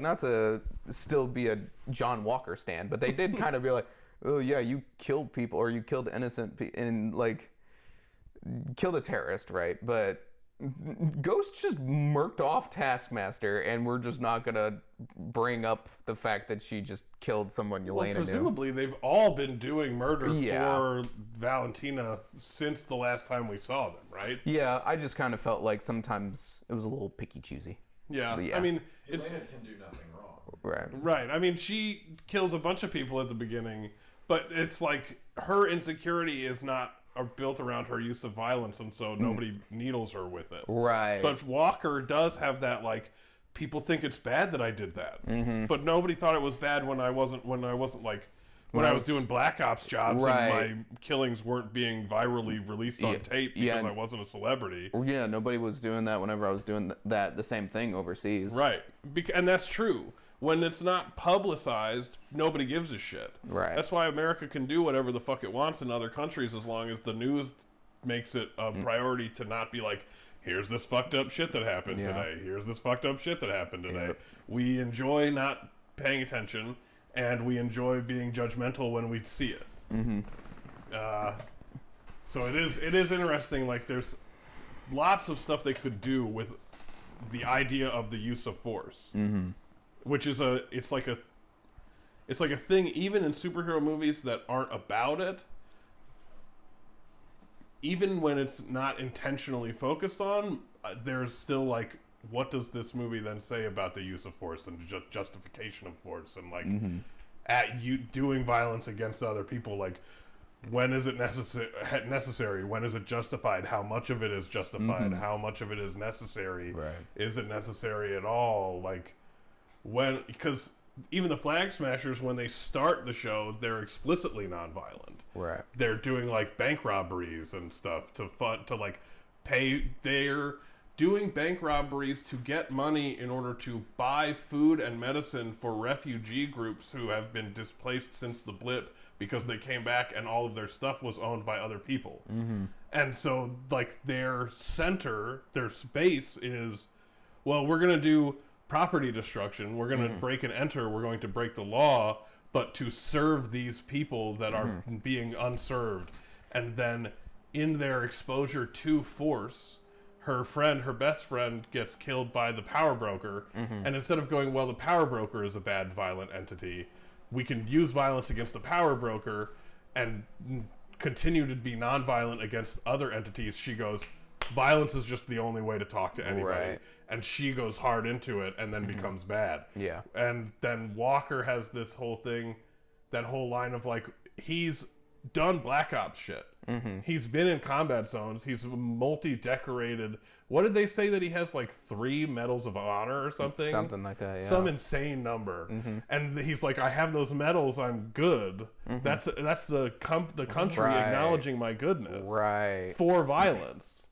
not to still be a John Walker stan, but they did kind of be like, oh yeah, you killed people, or you killed innocent people, and killed a terrorist, right? But Ghost just murked off Taskmaster, and we're just not gonna bring up the fact that she just killed someone Yelena knew. Presumably they've all been doing murder for Valentina since the last time we saw them, right? Yeah, I just kind of felt like sometimes it was a little picky choosy. Yeah, yeah. I mean, Yelena can do nothing wrong. Right. I mean, she kills a bunch of people at the beginning, but it's her insecurity is not built around her use of violence, and so nobody needles her with it. Right. But Walker does have that people think it's bad that I did that, but nobody thought it was bad when I was doing Black Ops jobs and my killings weren't being virally released on tape because I wasn't a celebrity. Yeah, nobody was doing that whenever I was doing the same thing overseas. Right, and that's true. When it's not publicized, nobody gives a shit. Right. That's why America can do whatever the fuck it wants in other countries as long as the news makes it a priority to not be like, here's this fucked up shit that happened today. Here's this fucked up shit that happened today. Yep. We enjoy not paying attention, and we enjoy being judgmental when we see it. So it is interesting. There's lots of stuff they could do with the idea of the use of force. Which is it's like a thing even in superhero movies that aren't about it. even when it's not intentionally focused on, there's still like, what does this movie then say about the use of force and justification of force, and like at you doing violence against other people, like when is it necessary? When is it justified? How much of it is justified? How much of it is necessary? Right. Is it necessary at all? Like when, because even the Flag Smashers, when they start the show, they're explicitly nonviolent. Right. They're doing like bank robberies and stuff to like pay. They're doing bank robberies to get money in order to buy food and medicine for refugee groups who have been displaced since the blip, because they came back and all of their stuff was owned by other people. And so like their center, their base is, well, we're going to do property destruction. We're going to break and enter. We're going to break the law, but to serve these people that are being unserved. And then in their exposure to force, her best friend gets killed by the power broker. And instead of going, well, the power broker is a bad, violent entity, we can use violence against the power broker and continue to be nonviolent against other entities. She goes, violence is just the only way to talk to anybody. Right. And she goes hard into it and then becomes bad. Yeah. And then Walker has this whole thing, that whole line of like, he's done Black Ops shit. He's been in combat zones. He's multi-decorated. What did they say that he has, like 3 medals of honor or something? Something like that, yeah. Some insane number. And he's like, I have those medals, I'm good. That's the country acknowledging my goodness. Right. For violence.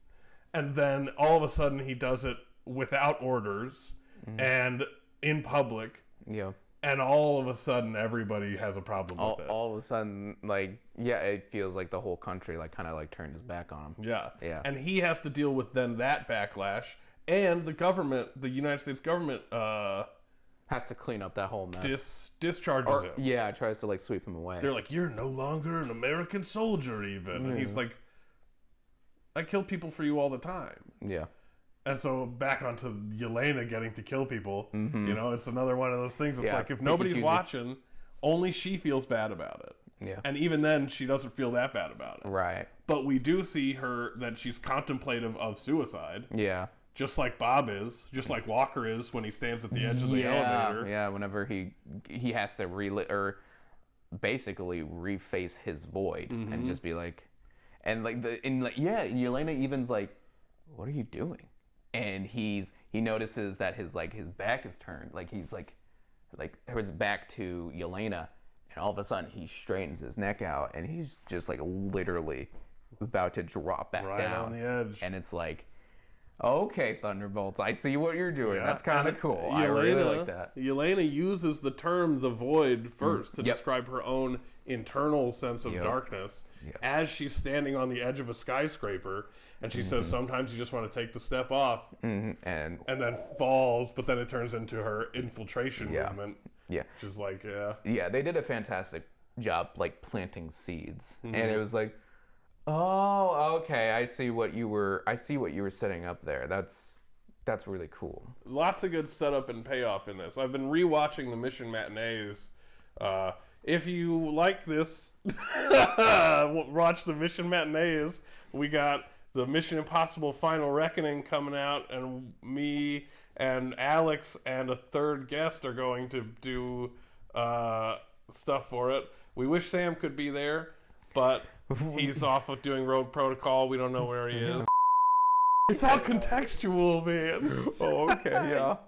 And then all of a sudden he does it without orders and in public. Yeah. And all of a sudden, everybody has a problem with it. All of a sudden, like, yeah, it feels like the whole country, like, kind of, like, turned his back on him. Yeah. Yeah. And he has to deal with then that backlash. And the government, the United States government, has to clean up that whole mess. Discharges him. Yeah, tries to, like, sweep him away. They're like, you're no longer an American soldier, even. And he's like, I kill people for you all the time. Yeah. And so back onto Yelena getting to kill people, you know, it's another one of those things. It's like, if nobody's watching, only she feels bad about it. Yeah. And even then, she doesn't feel that bad about it. Right. But we do see her, that she's contemplative of suicide. Yeah. Just like Bob is, just like Walker is when he stands at the edge of the elevator. Yeah, whenever he has to basically reface his void and just be like, and like Yelena even's like, what are you doing? And he notices that his back is turned, like he's like his back to Yelena, and all of a sudden he straightens his neck out, and he's just like literally about to drop back right down on the edge. And it's like, okay, Thunderbolts, I see what you're doing. Yeah. That's kind of cool. I really like that. Yelena uses the term the void first to describe her own internal sense of darkness as she's standing on the edge of a skyscraper. And she says sometimes you just want to take the step off and then falls, but then it turns into her infiltration movement. Yeah. Which is like, Yeah, they did a fantastic job, like, planting seeds. And it was like, oh, okay, I see what you were setting up there. That's really cool. Lots of good setup and payoff in this. I've been rewatching the Mission Matinees. If you like this, watch the Mission Matinees. We got the Mission Impossible Final Reckoning coming out, and me and Alex and a third guest are going to do stuff for it. We wish Sam could be there, but he's off of doing Road Protocol. We don't know where he is. It's all contextual, man. Oh, okay, yeah.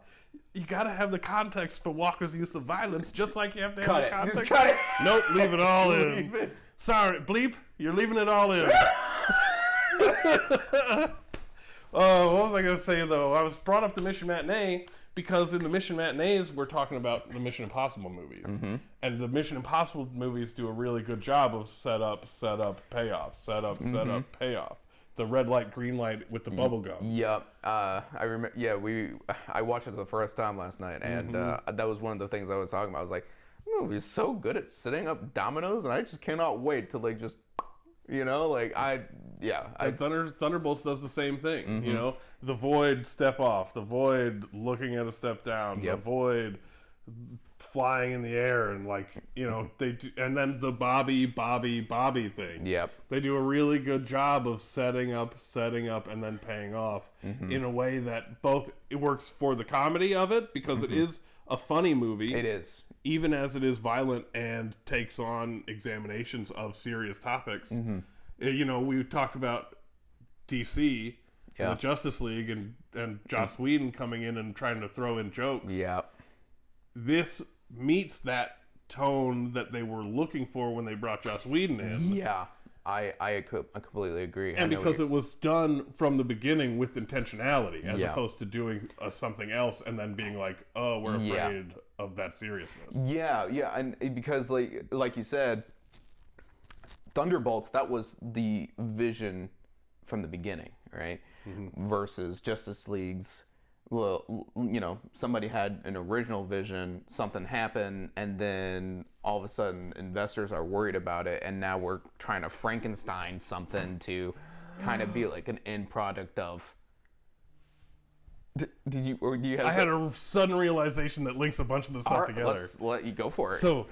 You gotta have the context for Walker's use of violence, just like you have to have Cut the it. context. Just cut it. Nope, leave it all in. Sorry, bleep, you're leaving it all in. Oh, what was I gonna say though? I was brought up the Mission Matinee because in the Mission Matinees we're talking about the Mission Impossible movies, and the Mission Impossible movies do a really good job of set up, payoff, set up, payoff. The red light, green light with the bubble gum. Yep. I remember. Yeah, I watched it the first time last night, and that was one of the things I was talking about. I was like, the movie's so good at setting up dominoes, and I just cannot wait to like just, you know, like Thunderbolts does the same thing. You know, the void step off, the void looking at a step down, the void flying in the air, and like, you know, they do, and then the Bobby thing. Yep. They do a really good job of setting up, and then paying off in a way that both it works for the comedy of it, because it is a funny movie. It is. Even as it is violent and takes on examinations of serious topics. You know, we talked about DC and the Justice League and Joss Whedon coming in and trying to throw in jokes. Yeah. This meets that tone that they were looking for when they brought Joss Whedon in. Yeah. I completely agree. And because it was done from the beginning with intentionality, as Yeah. opposed to doing something else and then being like, oh, we're afraid of that seriousness. Yeah, and because like you said, Thunderbolts, that was the vision from the beginning, right? Versus Justice League's, well, you know, somebody had an original vision, something happened, and then all of a sudden investors are worried about it, and now we're trying to Frankenstein something to kind of be like an end product of. Did you? Or do you have? I had a sudden realization that links a bunch of this stuff together. Let's let you go for it. So,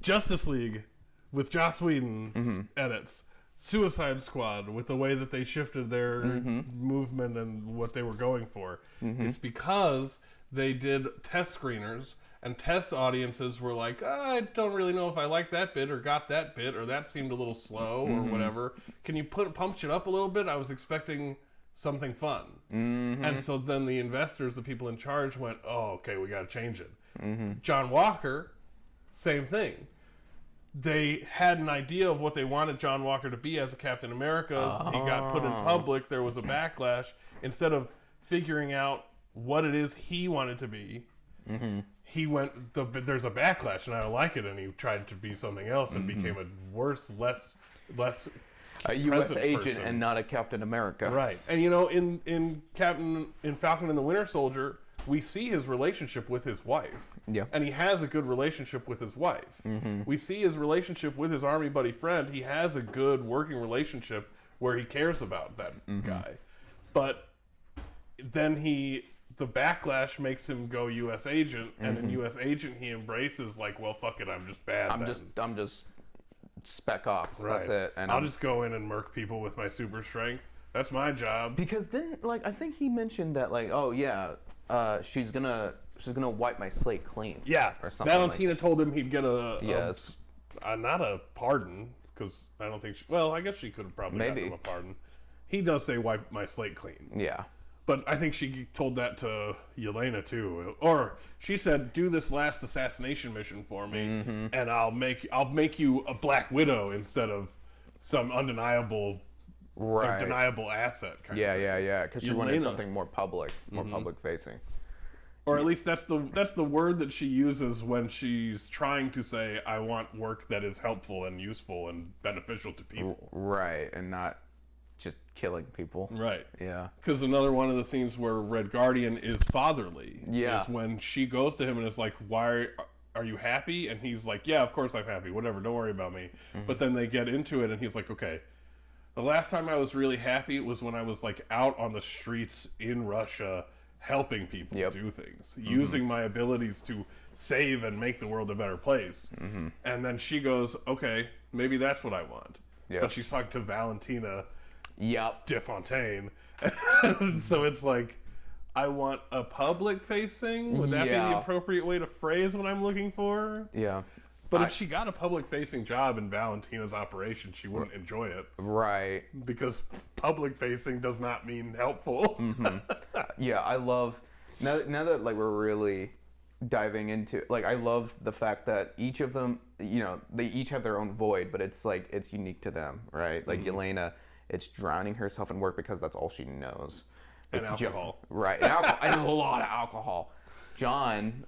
Justice League with Joss Whedon's edits, Suicide Squad with the way that they shifted their movement and what they were going for. It's because they did test screeners, and test audiences were like, I don't really know if I like that bit or got that bit, or that seemed a little slow or whatever. Can you punch it up a little bit? I was expecting something fun. And so then the investors, the people in charge, went, oh, okay, we got to change it. John Walker, same thing. They had an idea of what they wanted John Walker to be as a Captain America. He got put in public. There was a backlash. Instead of figuring out what it is he wanted to be, he went, there's a backlash and I don't like it, and he tried to be something else and became a worse, less a U.S. agent person. and not a Captain America. Right. And you know, in Falcon and the Winter Soldier, we see his relationship with his wife. Yeah. And he has a good relationship with his wife. We see his relationship with his army buddy friend. He has a good working relationship where he cares about that guy. But then the backlash makes him go U.S. agent, and in U.S. agent he embraces like, well, fuck it, I'm just bad. I'm just spec ops. Right. That's it. And I'll just go in and murk people with my super strength. That's my job. Because I think he mentioned that oh yeah, she's gonna wipe my slate clean. Yeah. Or something. Valentina told him he'd get yes, not a pardon, because I don't think I guess she could have probably gotten him a pardon. He does say wipe my slate clean. Yeah. But I think she told that to Yelena too, or she said, "Do this last assassination mission for me, and I'll make you a Black Widow instead of some undeniable, deniable asset." Yeah. Because she wanted something more public, more public facing. Or at least that's the word that she uses when she's trying to say, "I want work that is helpful and useful and beneficial to people." Right, and not just killing people. Right. Yeah. Because another one of the scenes where Red Guardian is fatherly is when she goes to him and is like, "Why are you happy?" And he's like, "Yeah, of course I'm happy. Whatever, don't worry about me." But then they get into it, and he's like, "Okay, the last time I was really happy was when I was like out on the streets in Russia helping people do things, using my abilities to save and make the world a better place." And then she goes, "Okay, maybe that's what I want." But she's talking to Valentina DeFontaine. So it's like, I want a public facing? Would that be the appropriate way to phrase what I'm looking for? Yeah. But if she got a public facing job in Valentina's operation, she wouldn't enjoy it. Right. Because public facing does not mean helpful. Yeah, I love now that like we're really diving into, like, I love the fact that each of them, you know, they each have their own void, but it's like it's unique to them, right? Like Yelena, it's drowning herself in work because that's all she knows. And alcohol. Right. And alcohol. And a lot of alcohol. John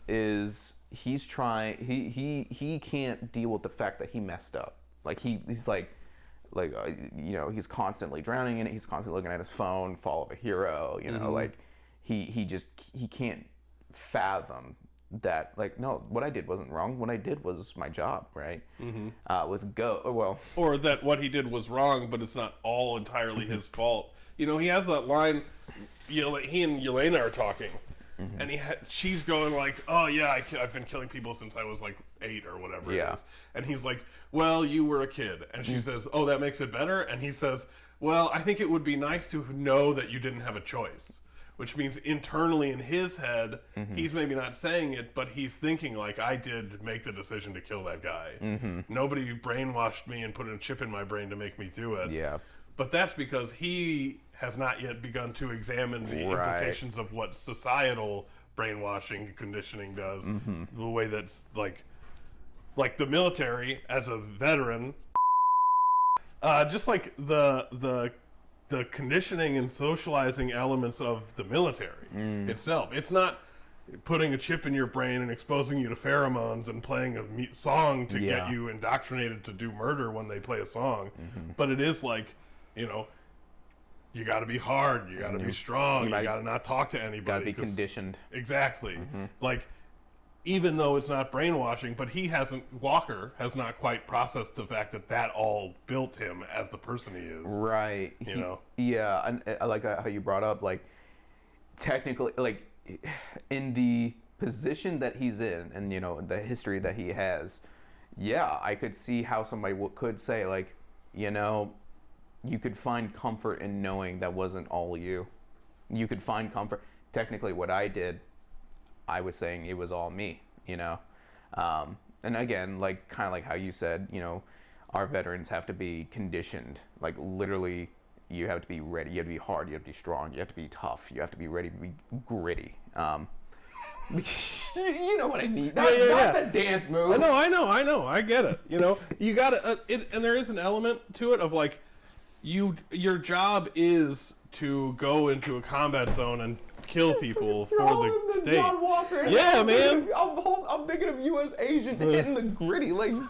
he's trying, he can't deal with the fact that he messed up. Like he's like you know, he's constantly drowning in it. He's constantly looking at his phone, Fall of a Hero, you know, like he can't fathom that, like, no, what I did wasn't wrong. What I did was my job, right? Or that what he did was wrong, but it's not all entirely his fault. You know, he has that line, he and Yelena are talking, and she's going like, oh yeah, I've been killing people since I was like 8 or whatever it is. And he's like, well, you were a kid. And she says, oh, that makes it better? And he says, well, I think it would be nice to know that you didn't have a choice. Which means internally in his head, he's maybe not saying it, but he's thinking like, I did make the decision to kill that guy. Nobody brainwashed me and put a chip in my brain to make me do it. Yeah. But that's because he has not yet begun to examine the implications of what societal brainwashing conditioning does. The way that's like the military as a veteran, just like the conditioning and socializing elements of the military itself. It's not putting a chip in your brain and exposing you to pheromones and playing a song to get you indoctrinated to do murder when they play a song. But it is like, you know, you got to be hard, you got to be strong, you got to not talk to anybody. Got to be conditioned. Exactly. Like, even though it's not brainwashing, but Walker has not quite processed the fact that all built him as the person he is. Right. You know? Yeah, and I like how you brought up, like, technically, like, in the position that he's in, and, you know, the history that he has, yeah, I could see how somebody could say, like, you know, you could find comfort in knowing that wasn't all you. You could find comfort. Technically, what I did, I was saying it was all me, you know? And again, like, kind of like how you said, you know, our veterans have to be conditioned. Like, literally, you have to be ready. You have to be hard. You have to be strong. You have to be tough. You have to be ready to be gritty. You know what I mean? Not the dance move. I know. I get it. You know, you got to, and there is an element to it of like, your job is to go into a combat zone and kill people for the state. John Walker. Yeah, man. I'm thinking of U.S. agent hitting the gritty, like. Doing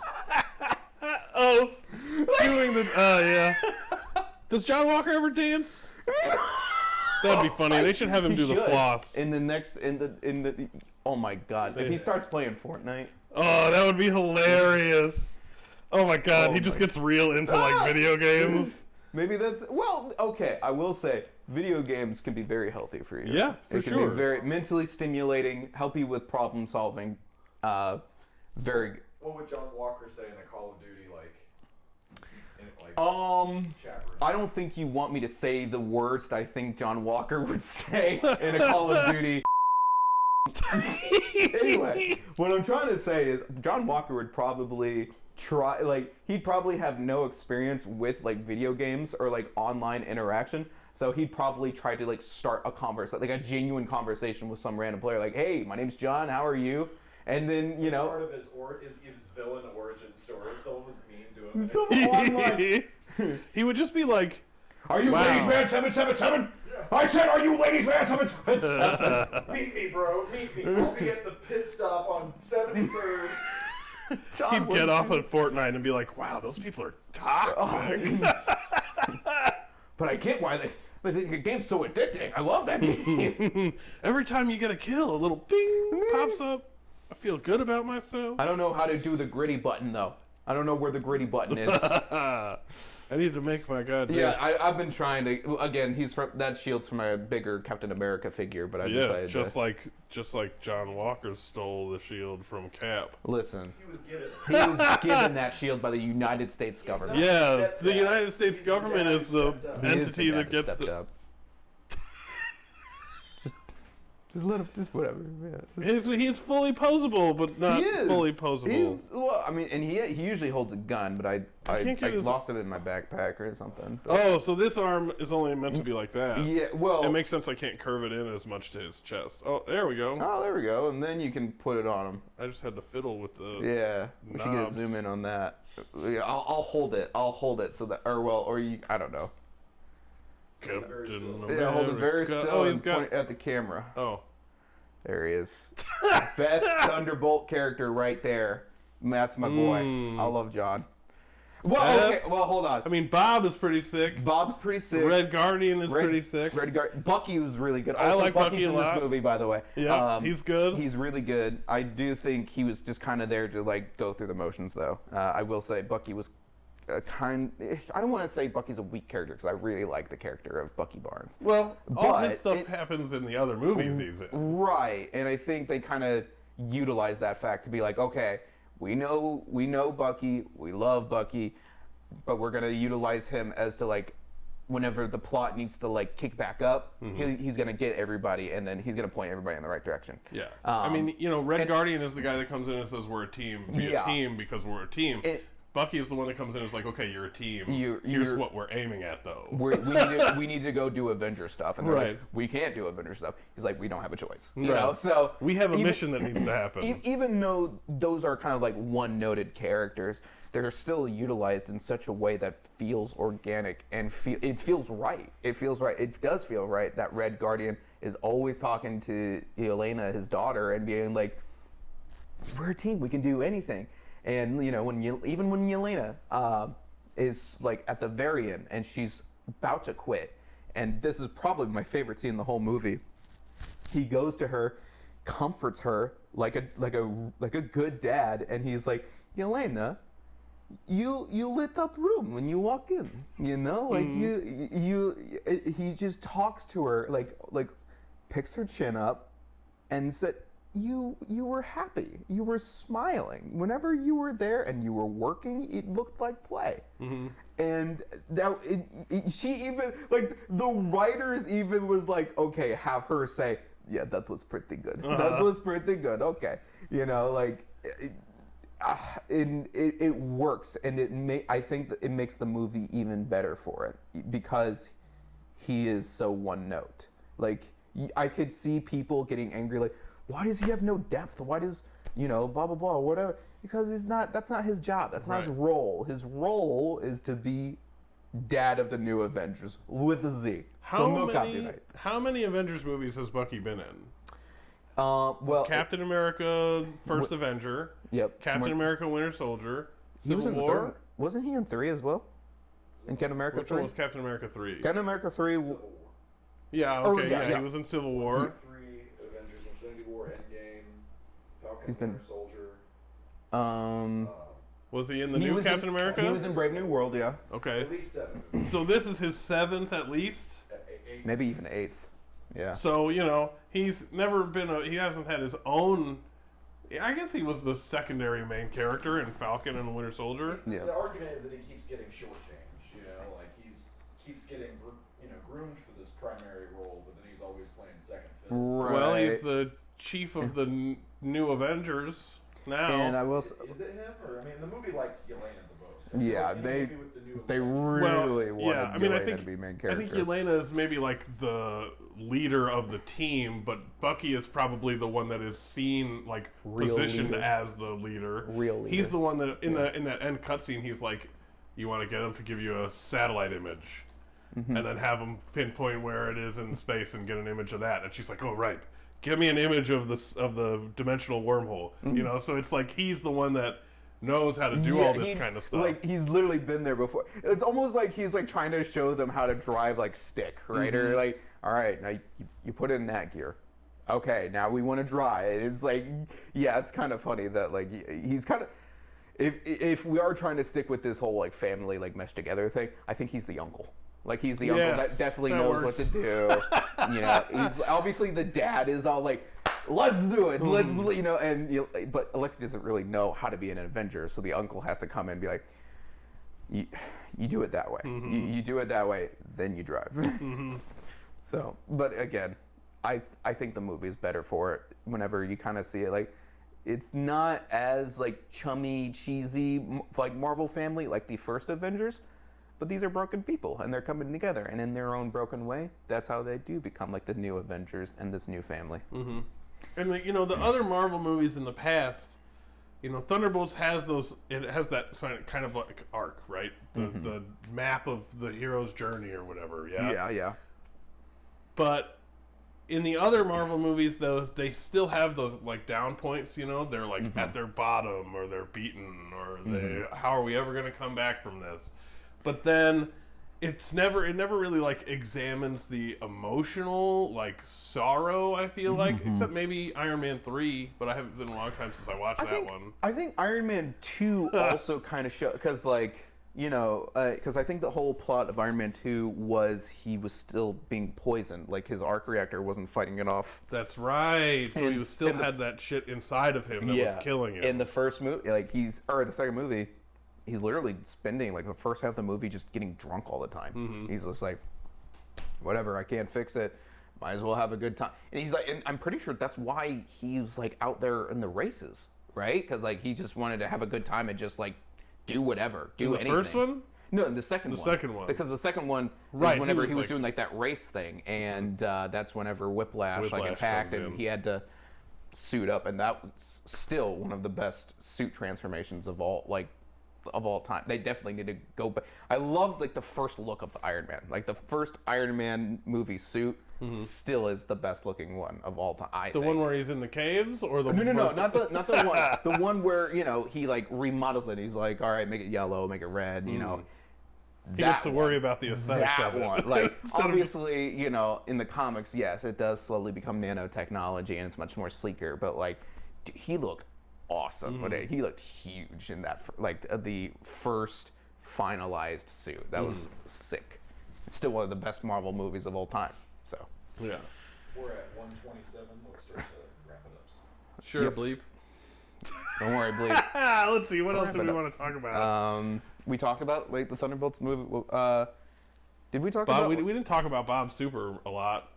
the. Yeah. Does John Walker ever dance? That'd be funny. They should have him do the floss. In the. Oh my God! If he starts playing Fortnite. Oh, that would be hilarious. Oh my God, he just gets real into like video games. Maybe that's okay. I will say, video games can be very healthy for you. Yeah, for sure. It can be very mentally stimulating, help you with problem solving. Very. What would John Walker say in a Call of Duty chat room? I don't think you want me to say the words that I think John Walker would say in a Call of Duty. Anyway, what I'm trying to say is John Walker would probably he'd probably have no experience with like video games or like online interaction, so he'd probably try to like start a conversation, like a genuine conversation with some random player, like, hey, my name's John, how are you? And then, you know, part of his villain origin story. Someone was mean to him. Online. He would just be like, are you Ladies Man 777? Yeah. I said, are you Ladies Man 777? Meet me, bro. Meet me. I'll be at the pit stop on 73rd. He'd get off at Fortnite and be like, wow, those people are toxic. But I get why the game's so addicting. I love that game. Every time you get a kill, a little bing pops up. I feel good about myself. I don't know how to do the gritty button, though. I don't know where the gritty button is. I need to make my goddamn. Yeah, I've been trying to. Again, that shield's from a bigger Captain America figure, but I decided just like John Walker stole the shield from Cap. Listen, he was given that shield by the United States government. Yeah, the United States government is the entity that gets the. Just let him, just whatever. Yeah. He's fully posable, but not fully posable. Well, I mean, and he usually holds a gun, but I lost it in my backpack or something. But. Oh, so this arm is only meant to be like that. Yeah, well. It makes sense I can't curve it in as much to his chest. Oh, there we go. Oh, there we go. And then you can put it on him. I just had to fiddle with the we should get a zoom in on that. I'll hold it. So that, I don't know. Yeah, hold it very still and point at the camera. Oh. There he is. Best Thunderbolt character right there. That's my boy. I love John. Well, okay. Well, hold on. I mean, Bob is pretty sick. Bob's pretty sick. Red Guardian is pretty sick. Bucky was really good. Also, I like Bucky's Bucky a in lot. This movie, by the way. Yeah, he's good. He's really good. I do think he was just kind of there to like go through the motions, though. I will say Bucky was I don't want to say Bucky's a weak character because I really like the character of Bucky Barnes. Well, all But this stuff happens in the other movies he's in. Right, and I think they kind of utilize that fact to be like, okay, we know Bucky, we love Bucky, but we're gonna utilize him as to like, whenever the plot needs to like kick back up, he's gonna get everybody, and then he's gonna point everybody in the right direction. Yeah, I mean, Red Guardian is the guy that comes in and says we're a team, a team because we're a team. Bucky is the one that comes in and is like, okay, you're a team. Here's what we're aiming at, though. We need to go do Avenger stuff. And they're like, we can't do Avenger stuff. He's like, we don't have a choice. You know? So we have a mission that needs to happen. Even though those are kind of like one-noted characters, they're still utilized in such a way that feels organic and it feels right. It feels right. It does feel right that Red Guardian is always talking to Yelena, his daughter, and being like, we're a team. We can do anything. And when Yelena is like at the very end and she's about to quit, and this is probably my favorite scene in the whole movie. He goes to her, comforts her like a good dad, and he's like, Yelena, you lit up room when you walk in. Like he just talks to her like picks her chin up, and said, You were happy. You were smiling. Whenever you were there and you were working, it looked like play. And that she even like the writers even was like, okay, have her say, yeah, that was pretty good. That was pretty good. Okay, it works, and I think that it makes the movie even better for it because he is so one note. Like I could see people getting angry, like, why does he have no depth? Why does, blah, blah, blah, whatever? Because that's not his job. That's not his role. His role is to be dad of the new Avengers with a Z. How many Avengers movies has Bucky been in? Well, Captain America, First Avenger. Yep. Captain America, Winter Soldier. He was in the third. Wasn't he in 3 as well? In Captain America 3? Which one was Captain America 3? Captain America 3. Yeah, okay, yeah, he was in Civil War. He's been Winter Soldier. Was he in the new Captain America? He was in Brave New World, yeah. Okay. At least 7. So this is his 7th at least? 8th. Maybe even 8th. Yeah. So, he's never been he hasn't had his own. I guess he was the secondary main character in Falcon and Winter Soldier. Yeah. The argument is that he keeps getting shortchanged, like he's keeps getting groomed for this primary role, but then he's always playing second fiddle. Right. Well, he's the chief of the new Avengers now. And I will. Is it him, or the movie likes Yelena the most? Yeah, they really wanted Yelena to be main character. I think Yelena is maybe like the leader of the team, but Bucky is probably the one that is seen like positioned as the leader. Real leader. He's the one that in that end cutscene, he's like, you want to get him to give you a satellite image, and then have him pinpoint where it is in space and get an image of that. And she's like, oh right. Give me an image of the dimensional wormhole, So it's like he's the one that knows how to do all this kind of stuff. Like he's literally been there before. It's almost like he's like trying to show them how to drive like stick, right? Or like, all right, now you put it in that gear. Okay, now we want to drive. It's like, yeah, it's kind of funny that like he's kind of. If we are trying to stick with this whole like family like mesh together thing, I think he's the uncle. Like he's the uncle that definitely knows what to do. He's obviously the dad is all like, let's do it, let's but Alexi doesn't really know how to be an Avenger, so the uncle has to come in and be like, you do it that way, you do it that way, then you drive. So, but again, I think the movie is better for it. Whenever you kind of see it, like it's not as like chummy, cheesy like Marvel family like the first Avengers. But these are broken people, and they're coming together, and in their own broken way, that's how they do become like the new Avengers and this new family. And the other Marvel movies in the past, Thunderbolts has those. It has that kind of like arc, right? The map of the hero's journey or whatever. Yeah. Yeah. But in the other Marvel movies, they still have those like down points. They're like at their bottom, or they're beaten, or how are we ever going to come back from this? But then it never really like examines the emotional like sorrow, I feel like, except maybe Iron Man 3, but I haven't been a long time since I watched that one. I think Iron Man 2 also kind of show, because like you know, because I think the whole plot of Iron Man 2 was he was still being poisoned. Like, his arc reactor wasn't fighting it off. That's right. So he still had that shit inside of him that was killing him. In the first movie, like, the second movie, he's literally spending, like, the first half of the movie just getting drunk all the time. He's just like, whatever, I can't fix it. Might as well have a good time. And he's like, and I'm pretty sure that's why he was, like, out there in the races, right? Because, like, he just wanted to have a good time and just, like, do whatever, do anything. The first one? No, the second one. The second one. Because the second one is whenever he was doing, like, that race thing, and that's whenever Whiplash like, attacked, and he had to suit up, and that was still one of the best suit transformations of all time. They definitely need to go back. I love, like, the first look of the Iron Man. Like, the first Iron Man movie suit still is the best looking one of all time, I think. The one where he's in the caves, or the No, not the one. The one where, you know, he, like, remodels it. He's like, all right, make it yellow, make it red, you know. He has to worry about the aesthetics of it. That one. Like, obviously, you know, in the comics, yes, it does slowly become nanotechnology and it's much more sleeker, but, like, dude, he looked awesome with it. He looked huge in that, like, the first finalized suit. That was sick. It's still one of the best Marvel movies of all time. So yeah, we're at 127. Let's start to wrap it up. Sure, Yep. Bleep. Don't worry, Bleep. Let's see, what else do we want to talk about? We talked about, like, the Thunderbolts movie. Did we talk Bob? about? We didn't talk about Bob Super a lot.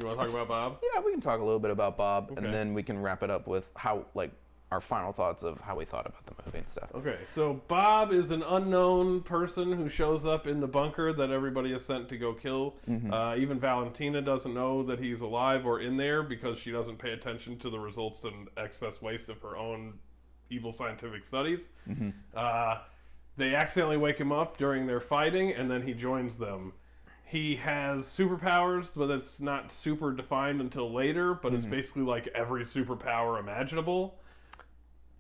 You want to talk about Bob? Yeah, we can talk a little bit about Bob, Okay. and then we can wrap it up with how, like, our final thoughts of how we thought about the movie and stuff. Okay, so Bob is an unknown person who shows up in the bunker that everybody is sent to go kill. Even Valentina doesn't know that he's alive or in there because she doesn't pay attention to the results and excess waste of her own evil scientific studies. They accidentally wake him up during their fighting, and then he joins them. He has superpowers, but it's not super defined until later, but it's basically like every superpower imaginable.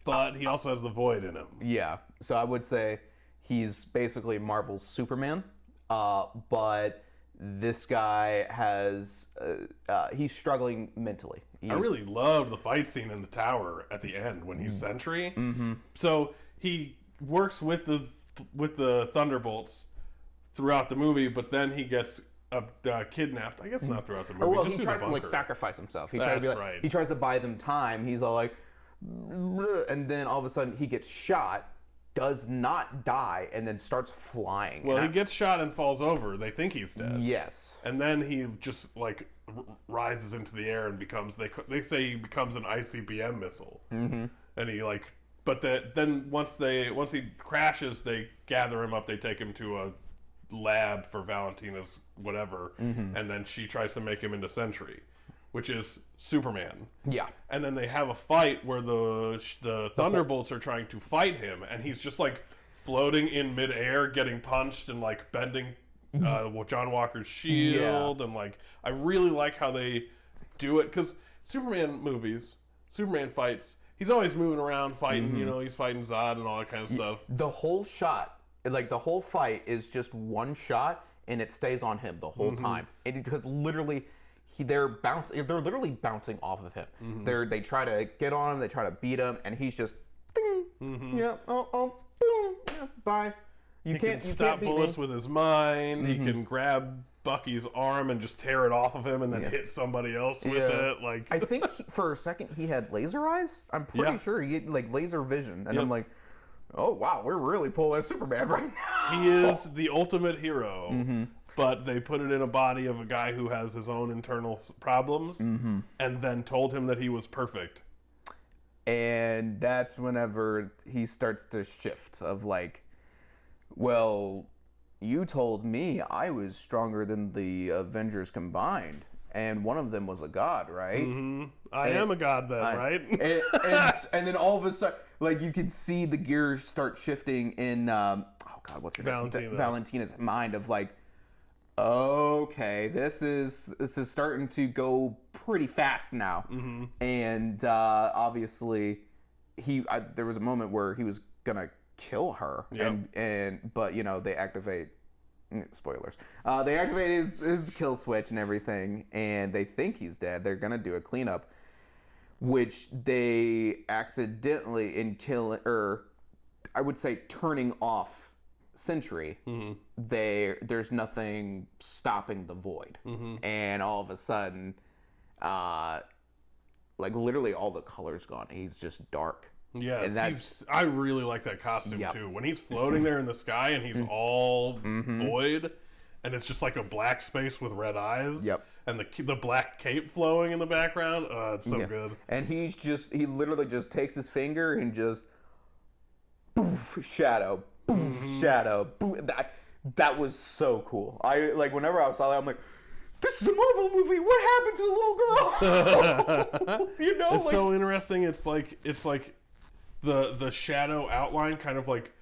But he also has the Void in him. Yeah, so I would say he's basically Marvel's Superman, but this guy has, he's struggling mentally. I really loved the fight scene in the tower at the end when he's Sentry. So he works with the Thunderbolts throughout the movie, but then he gets kidnapped. I guess not throughout the movie. Well, just he through tries the to, like, bunker. sacrifice himself. He That's He tries to buy them time. He's all like, and then all of a sudden he gets shot, does not die, and then starts flying. Well, he gets shot and falls over. They think he's dead. Yes. And then he just, like, rises into the air and becomes, they say he becomes an ICBM missile. And he, like, but then once he crashes, they gather him up, they take him to a lab for Valentina's whatever, and then she tries to make him into Sentry, which is Superman. Yeah. And then they have a fight where the Thunderbolts are trying to fight him, and he's just, like, floating in midair, getting punched and, like, bending John Walker's shield. And, like, I really like how they do it, because Superman fights, he's always moving around fighting, you know, he's fighting Zod and all that kind of stuff. The whole shot, like, the whole fight is just one shot, and it stays on him the whole time. Because literally, they're literally bouncing off of him. They try to get on him, they try to beat him, and he's just, ding, yeah, boom, yeah, bye. He can stop bullets with his mind. He can grab Bucky's arm and just tear it off of him, and then hit somebody else with it. Like, I think for a second he had laser eyes. I'm pretty sure he had, like, laser vision, and I'm like, oh wow, we're really pulling Superman right now. He is the ultimate hero. But they put it in a body of a guy who has his own internal problems, and then told him that he was perfect. And that's whenever he starts to shift of, like, well, you told me I was stronger than the Avengers combined, and one of them was a god, right? I am a god then, right? and then all of a sudden, like, you can see the gears start shifting in, what's her name? Valentina's mind of, like, okay, this is starting to go pretty fast now. And obviously, there was a moment where he was gonna kill her, but, you know, they activate. Spoilers. They activate his kill switch and everything, and they think he's dead. They're gonna do a cleanup, which they accidentally I would say turning off Sentry, there's nothing stopping the Void, and all of a sudden, like literally all the color's gone. He's just dark. Yeah, and I really like that costume too. When he's floating there in the sky and he's all void, and it's just like a black space with red eyes. Yep. And the black cape flowing in the background. It's so good. And he literally just takes his finger and just poof, shadow, poof, shadow. Poof. That was so cool. I like whenever I saw that, I'm like, this is a Marvel movie. What happened to the little girl? You know, it's so interesting. It's like the shadow outline kind of like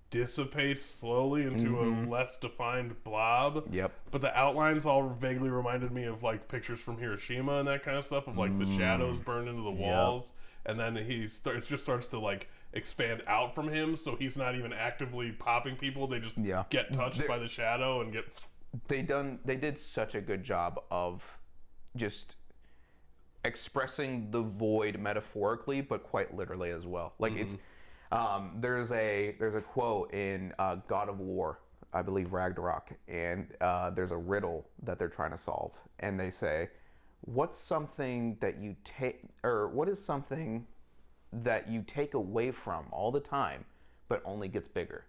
dissipates slowly into a less defined blob. Yep. But the outlines all vaguely reminded me of like pictures from Hiroshima and that kind of stuff, of like the shadows burned into the walls, and then it just starts to like expand out from him, so he's not even actively popping people. They just get touched by the shadow and get. They did such a good job of just expressing the Void metaphorically, but quite literally as well. Like it's. There's a quote in God of War, I believe Ragnarok, and there's a riddle that they're trying to solve, and they say, what is something that you take away from all the time, but only gets bigger,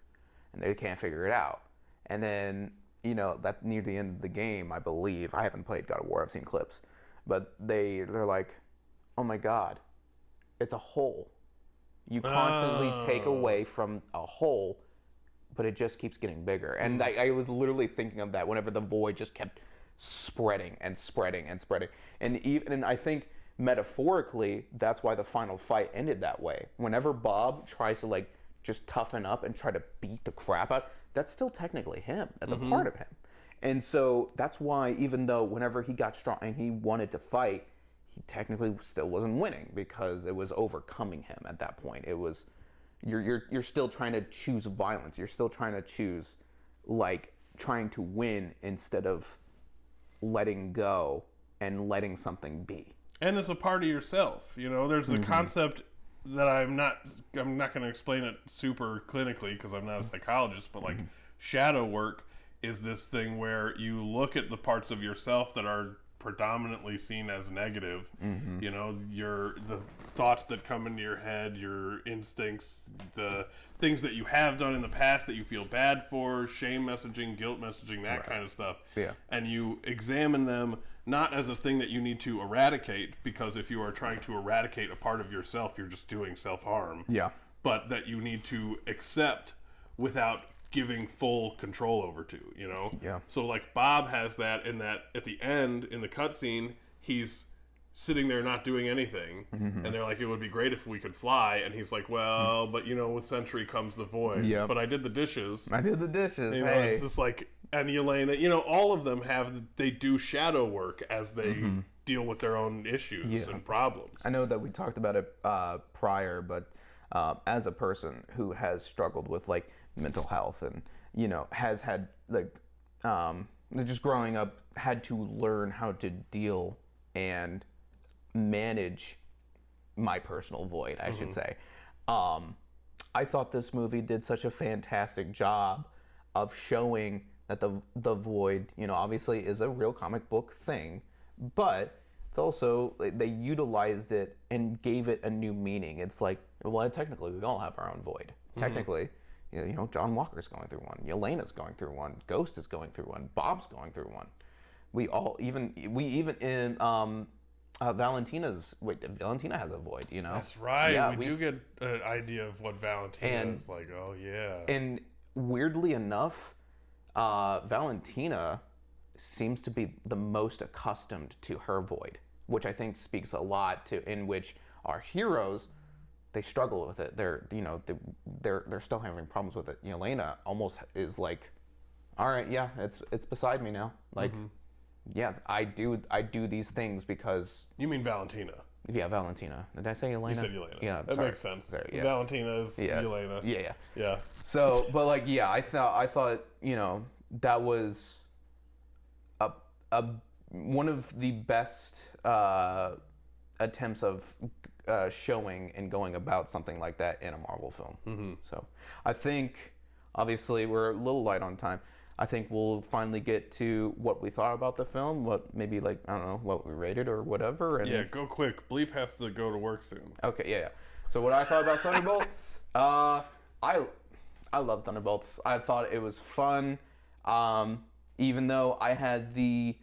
and they can't figure it out. And then that near the end of the game, I believe, I haven't played God of War, I've seen clips, but they're like, oh my God, it's a hole. You constantly take away from a hole, but it just keeps getting bigger. And I was literally thinking of that whenever the Void just kept spreading and spreading and spreading. And I think metaphorically, that's why the final fight ended that way. Whenever Bob tries to like just toughen up and try to beat the crap out, that's still technically him. That's a part of him. And so that's why, even though whenever he got strong and he wanted to fight, he technically still wasn't winning, because it was overcoming him at that point. It was, you're still trying to choose violence. You're still trying to choose, like, trying to win instead of letting go and letting something be. And it's a part of yourself. There's a concept that I'm not going to explain it super clinically because I'm not a psychologist, but like shadow work is this thing where you look at the parts of yourself that are predominantly seen as negative. The thoughts that come into your head, your instincts, the things that you have done in the past that you feel bad for, shame messaging, guilt messaging, that kind of stuff. Yeah. And you examine them not as a thing that you need to eradicate, because if you are trying to eradicate a part of yourself, you're just doing self-harm. Yeah. But that you need to accept without giving full control over to, Yeah. So like Bob has that, in that at the end in the cutscene, he's sitting there not doing anything, and they're like, it would be great if we could fly, and he's like, well, but with Sentry comes the Void. Yep. But I did the dishes. Hey. It's just like, and Yelena, all of them they do shadow work as they deal with their own issues and problems. I know that we talked about it prior, but as a person who has struggled with like mental health and has had like just growing up, had to learn how to deal and manage my personal Void, I should say. I thought this movie did such a fantastic job of showing that the Void, obviously is a real comic book thing, but it's also, they utilized it and gave it a new meaning. It's like, well, technically we all have our own Void. Technically, John Walker's going through one, Yelena's going through one, Ghost is going through one, Bob's going through one. We even in Valentina has a Void, That's right. Yeah, we do get an idea of what Valentina is like. Oh yeah. And weirdly enough, Valentina seems to be the most accustomed to her Void, which I think speaks a lot to in which our heroes, they struggle with it. They're still having problems with it. Yelena almost is like, all right, yeah, it's beside me now. Like, yeah, I do these things because. You mean Valentina? Yeah, Valentina. Did I say Yelena? You said Yelena. Yeah, that makes sense. Sorry, yeah. Valentina is Yelena. Yeah. So, but like, yeah, I thought that was one of the best attempts of showing and going about something like that in a Marvel film. So I think obviously we're a little light on time. I think we'll finally get to what we thought about the film, what maybe like, I don't know, what we rated or whatever. And Yeah, go quick. Bleep has to go to work soon. Okay, yeah. So what I thought about Thunderbolts, I love Thunderbolts. I thought it was fun, even though I had the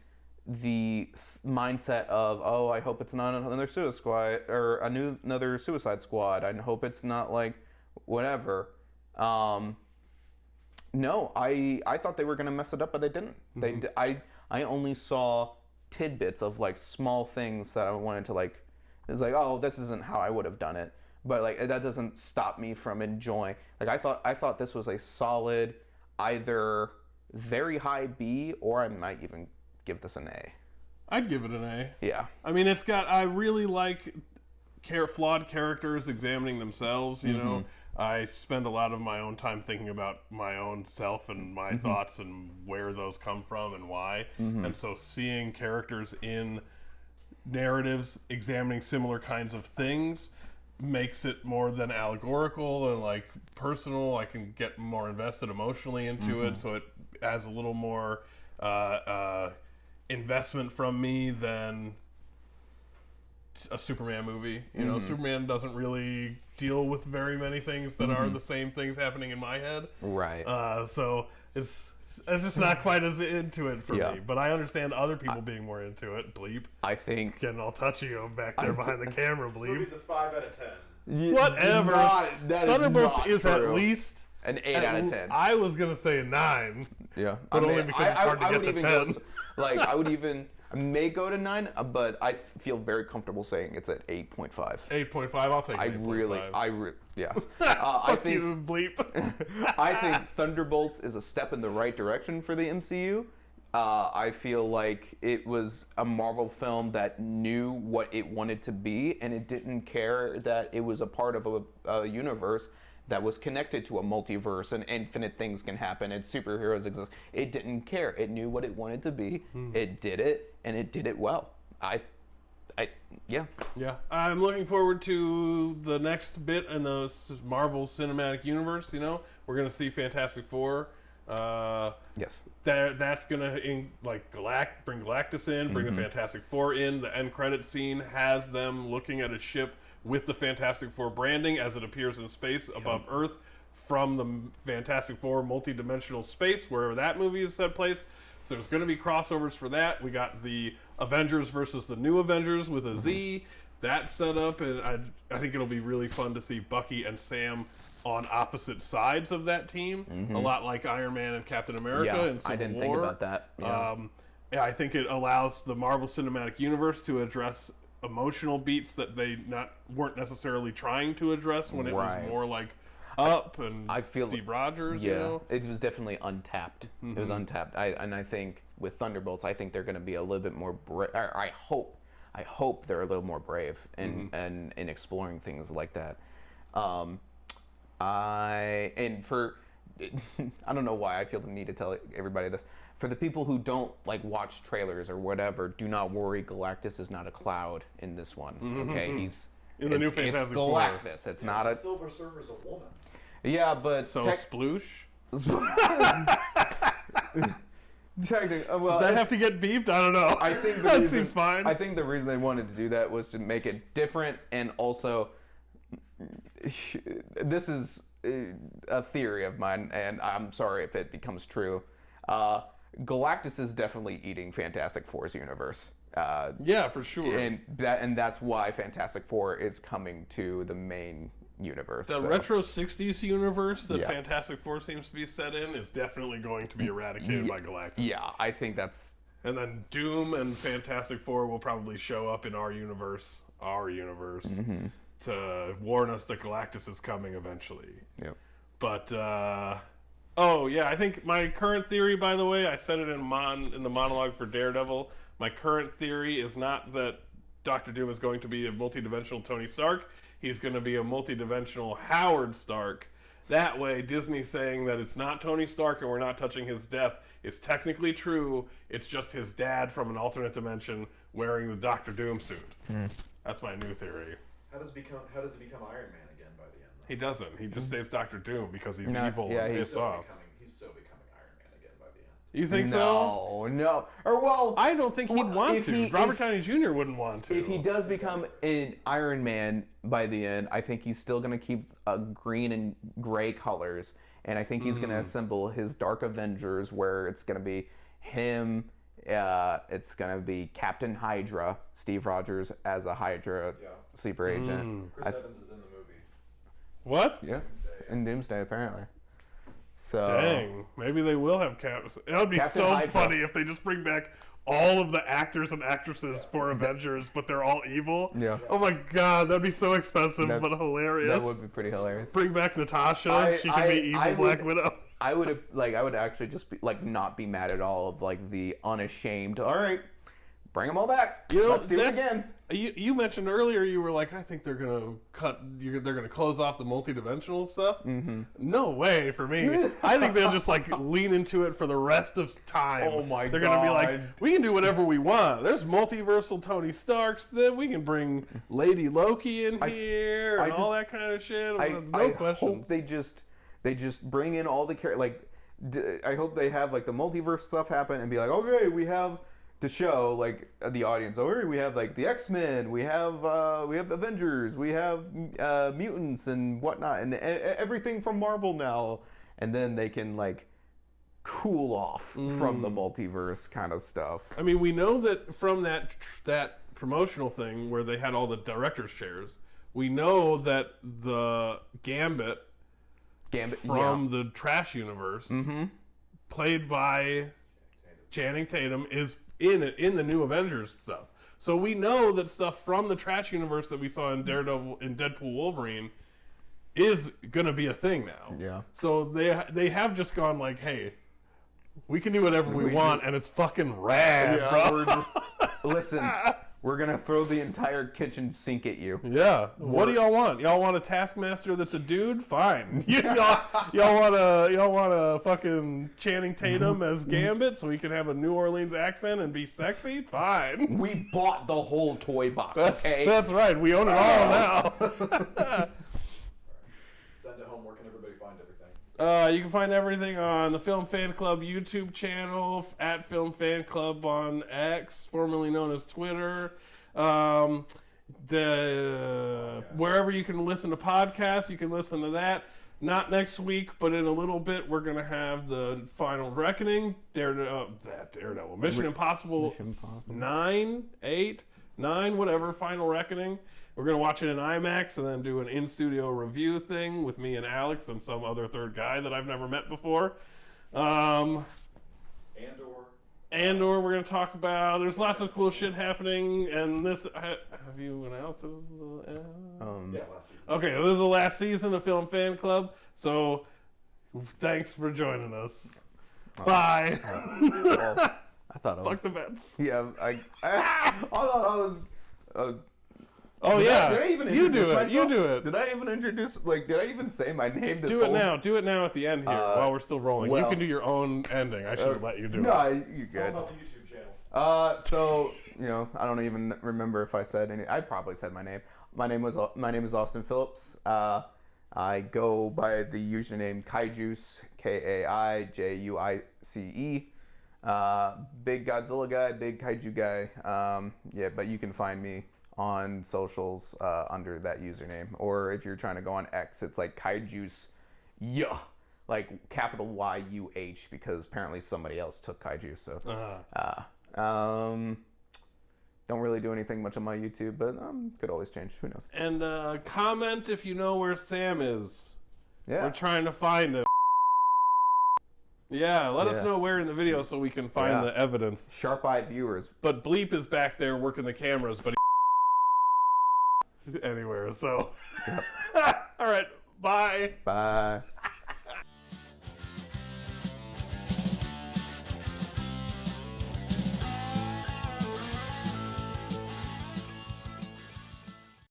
mindset of, oh, I hope it's not another Suicide Squad or another Suicide Squad. I hope it's not like whatever. No, I thought they were gonna mess it up, but they didn't. I only saw tidbits of like small things that I wanted to like. It's like, oh, this isn't how I would have done it, but like that doesn't stop me from enjoying. Like I thought this was a solid, either very high B or I might even give this an A. I'd give it an A. Yeah. I mean, it's got. I really like flawed characters examining themselves. You know, I spend a lot of my own time thinking about my own self and my thoughts and where those come from and why. And so seeing characters in narratives examining similar kinds of things makes it more than allegorical and like personal. I can get more invested emotionally into it, so it has a little more investment from me than a Superman movie. You know, Superman doesn't really deal with very many things that are the same things happening in my head. Right. So it's just not quite as into it for me. But I understand other people being more into it. Bleep. I think Getting all touchy back there behind the camera, This Bleep. movie's a 5 out of 10. Whatever. Thunderbolts Thunderbolts is at least an 8 out of 10. I was gonna say a 9. Yeah, But only because it's hard to get to 10. I may go to 9, but I feel very comfortable saying it's at 8.5. 8.5. I'll take. I 8.5. really, yes. I Fuck think you, Bleep. I think Thunderbolts is a step in the right direction for the MCU. I feel like it was a Marvel film that knew what it wanted to be, and it didn't care that it was a part of a universe that was connected to a multiverse and infinite things can happen and superheroes exist. It didn't care. It knew what it wanted to be. It did it, and it did it well. Yeah. I'm looking forward to the next bit in the Marvel Cinematic Universe. You know, we're gonna see Fantastic Four. Yes. That's gonna bring Galactus in, bring the Fantastic Four in. The end credit scene has them looking at a ship with the Fantastic Four branding as it appears in space above Earth from the Fantastic Four multi-dimensional space, wherever that movie is set place. So there's going to be crossovers for that. We got the Avengers versus the New Avengers with a Z. That set up, and I think it'll be really fun to see Bucky and Sam on opposite sides of that team, a lot like Iron Man and Captain America in Civil War. I didn't think about that. Yeah. I think it allows the Marvel Cinematic Universe to address emotional beats that they weren't necessarily trying to address when it was more like Up and Steve Rogers. Yeah, you know? It was definitely untapped. It was untapped. I think with Thunderbolts, I think they're going to be a little bit more. I hope they're a little more brave in exploring things like that. I don't know why I feel the need to tell everybody this. For the people who don't like watch trailers or whatever, do not worry. Galactus is not a cloud in this one. Okay, he's in the new Fantastic Four. Galactus. It's not a Silver Surfer's a woman. Yeah, but sploosh. Well, does that have to get beeped? I don't know. I think that seems fine. I think the reason they wanted to do that was to make it different, and also this is a theory of mine, and I'm sorry if it becomes true. Galactus is definitely eating Fantastic Four's universe. Yeah, for sure. And that's why Fantastic Four is coming to the main universe. The retro 60s universe that Fantastic Four seems to be set in is definitely going to be eradicated by Galactus. Yeah, I think that's... And then Doom and Fantastic Four will probably show up in our universe, to warn us that Galactus is coming eventually. Yep. But, I think my current theory, by the way, I said it in the monologue for Daredevil, my current theory is not that Dr. Doom is going to be a multidimensional Tony Stark. He's going to be a multidimensional Howard Stark. That way, Disney saying that it's not Tony Stark and we're not touching his death is technically true. It's just his dad from an alternate dimension wearing the Dr. Doom suit. That's my new theory. How does it become Iron Man again by the end, He doesn't. He just stays Doctor Doom because he's No, evil yeah, and he's pissed off. He's so becoming Iron Man again by the end. You think so? No. Or well, I don't think he'd want if to. he- Robert if- Downey Jr. wouldn't want to. if he does become an Iron Man by the end, I think he's still going to keep green and gray colors, and I think he's going to assemble his Dark Avengers, where it's going to be him. It's going to be Captain Hydra, Steve Rogers as a Hydra sleeper agent. Chris Evans is in the movie. What? Yeah, in Doomsday apparently. So Dang. Maybe they will have Captain. It would be Captain so Hydra. funny if they just bring back all of the actors and actresses for Avengers, but they're all evil. Yeah. Oh my god, that'd be so expensive but hilarious. that would be pretty hilarious. Bring back Natasha. She can be evil Black Widow. I would actually just be like not be mad at all of like the unashamed. All right, bring them all back. You know, Let's do it again. You mentioned earlier you were like, I think they're gonna they're gonna close off the multidimensional stuff. Mm-hmm. No way for me. I think they'll just like lean into it for the rest of time. Oh my They're gonna be like, God. we can do whatever we want. There's multiversal Tony Starks. Then we can bring Lady Loki in here and all that kind of shit. I questions. hope they just bring in all the I hope they have like the multiverse stuff happen and be like, okay, we have to show like the audience, oh, we have like the X-Men, we have Avengers, we have mutants and whatnot, and everything from Marvel now, and then they can like cool off from the multiverse kind of stuff. I mean, we know that from that promotional thing where they had all the director's chairs, we know that the Gambit from the Trash universe, played by Channing Tatum, is in the new Avengers stuff. So we know that stuff from the Trash universe that we saw in Daredevil, in Deadpool Wolverine, is gonna be a thing now. Yeah. So they have just gone like, hey, we can do whatever we want, and it's fucking rad, bro. We're just listen. We're gonna throw the entire kitchen sink at you. Yeah. What do y'all want? Y'all want a Taskmaster that's a dude? Fine. y'all want a fucking Channing Tatum as Gambit so he can have a New Orleans accent and be sexy? Fine. We bought the whole toy box. Okay. That's right. We own it all now. Send it home. Where can everybody find everything? You can find everything on the Film Fan Club YouTube channel, at Film Fan Club on X, formerly known as Twitter. Wherever you can listen to podcasts, you can listen to that. Not next week, but in a little bit, we're going to have the Final Reckoning, Daredevil, Mission Impossible 9, 8, 9, whatever, Final Reckoning. We're going to watch it in IMAX and then do an in-studio review thing with me and Alex and some other third guy that I've never met before. Andor we're going to talk about. There's lots of cool shit happening. And this... Have you announced it was the... Yeah, last season. Okay, this is the last season of Film Fan Club. So, thanks for joining us. Bye. Well, I thought I was... Fuck the bets. Yeah, I thought I was... Oh, did yeah. I even You introduce do it. myself? You do it. Did I even introduce... did I even say my name this Do it whole... now. Do it now at the end here while we're still rolling. You well- can do your own ending. I should have let you do it. No, you're Tell good. about the YouTube channel. So, I don't even remember if I said any... I probably said my name. My name is Austin Phillips. I go by the username Kaijuice, Kaijuice. Big Godzilla guy, big Kaiju guy. But you can find me on socials under that username. Or if you're trying to go on X, it's like Kaijuice, like capital YUH, because apparently somebody else took Kaiju. So, don't really do anything much on my YouTube, but could always change. Who knows? And comment if you know where Sam is. Yeah. We're trying to find him. Yeah, let us know where in the video so we can find the evidence. Sharp-eyed viewers. But Bleep is back there working the cameras, but anywhere, so. All right, bye. Bye.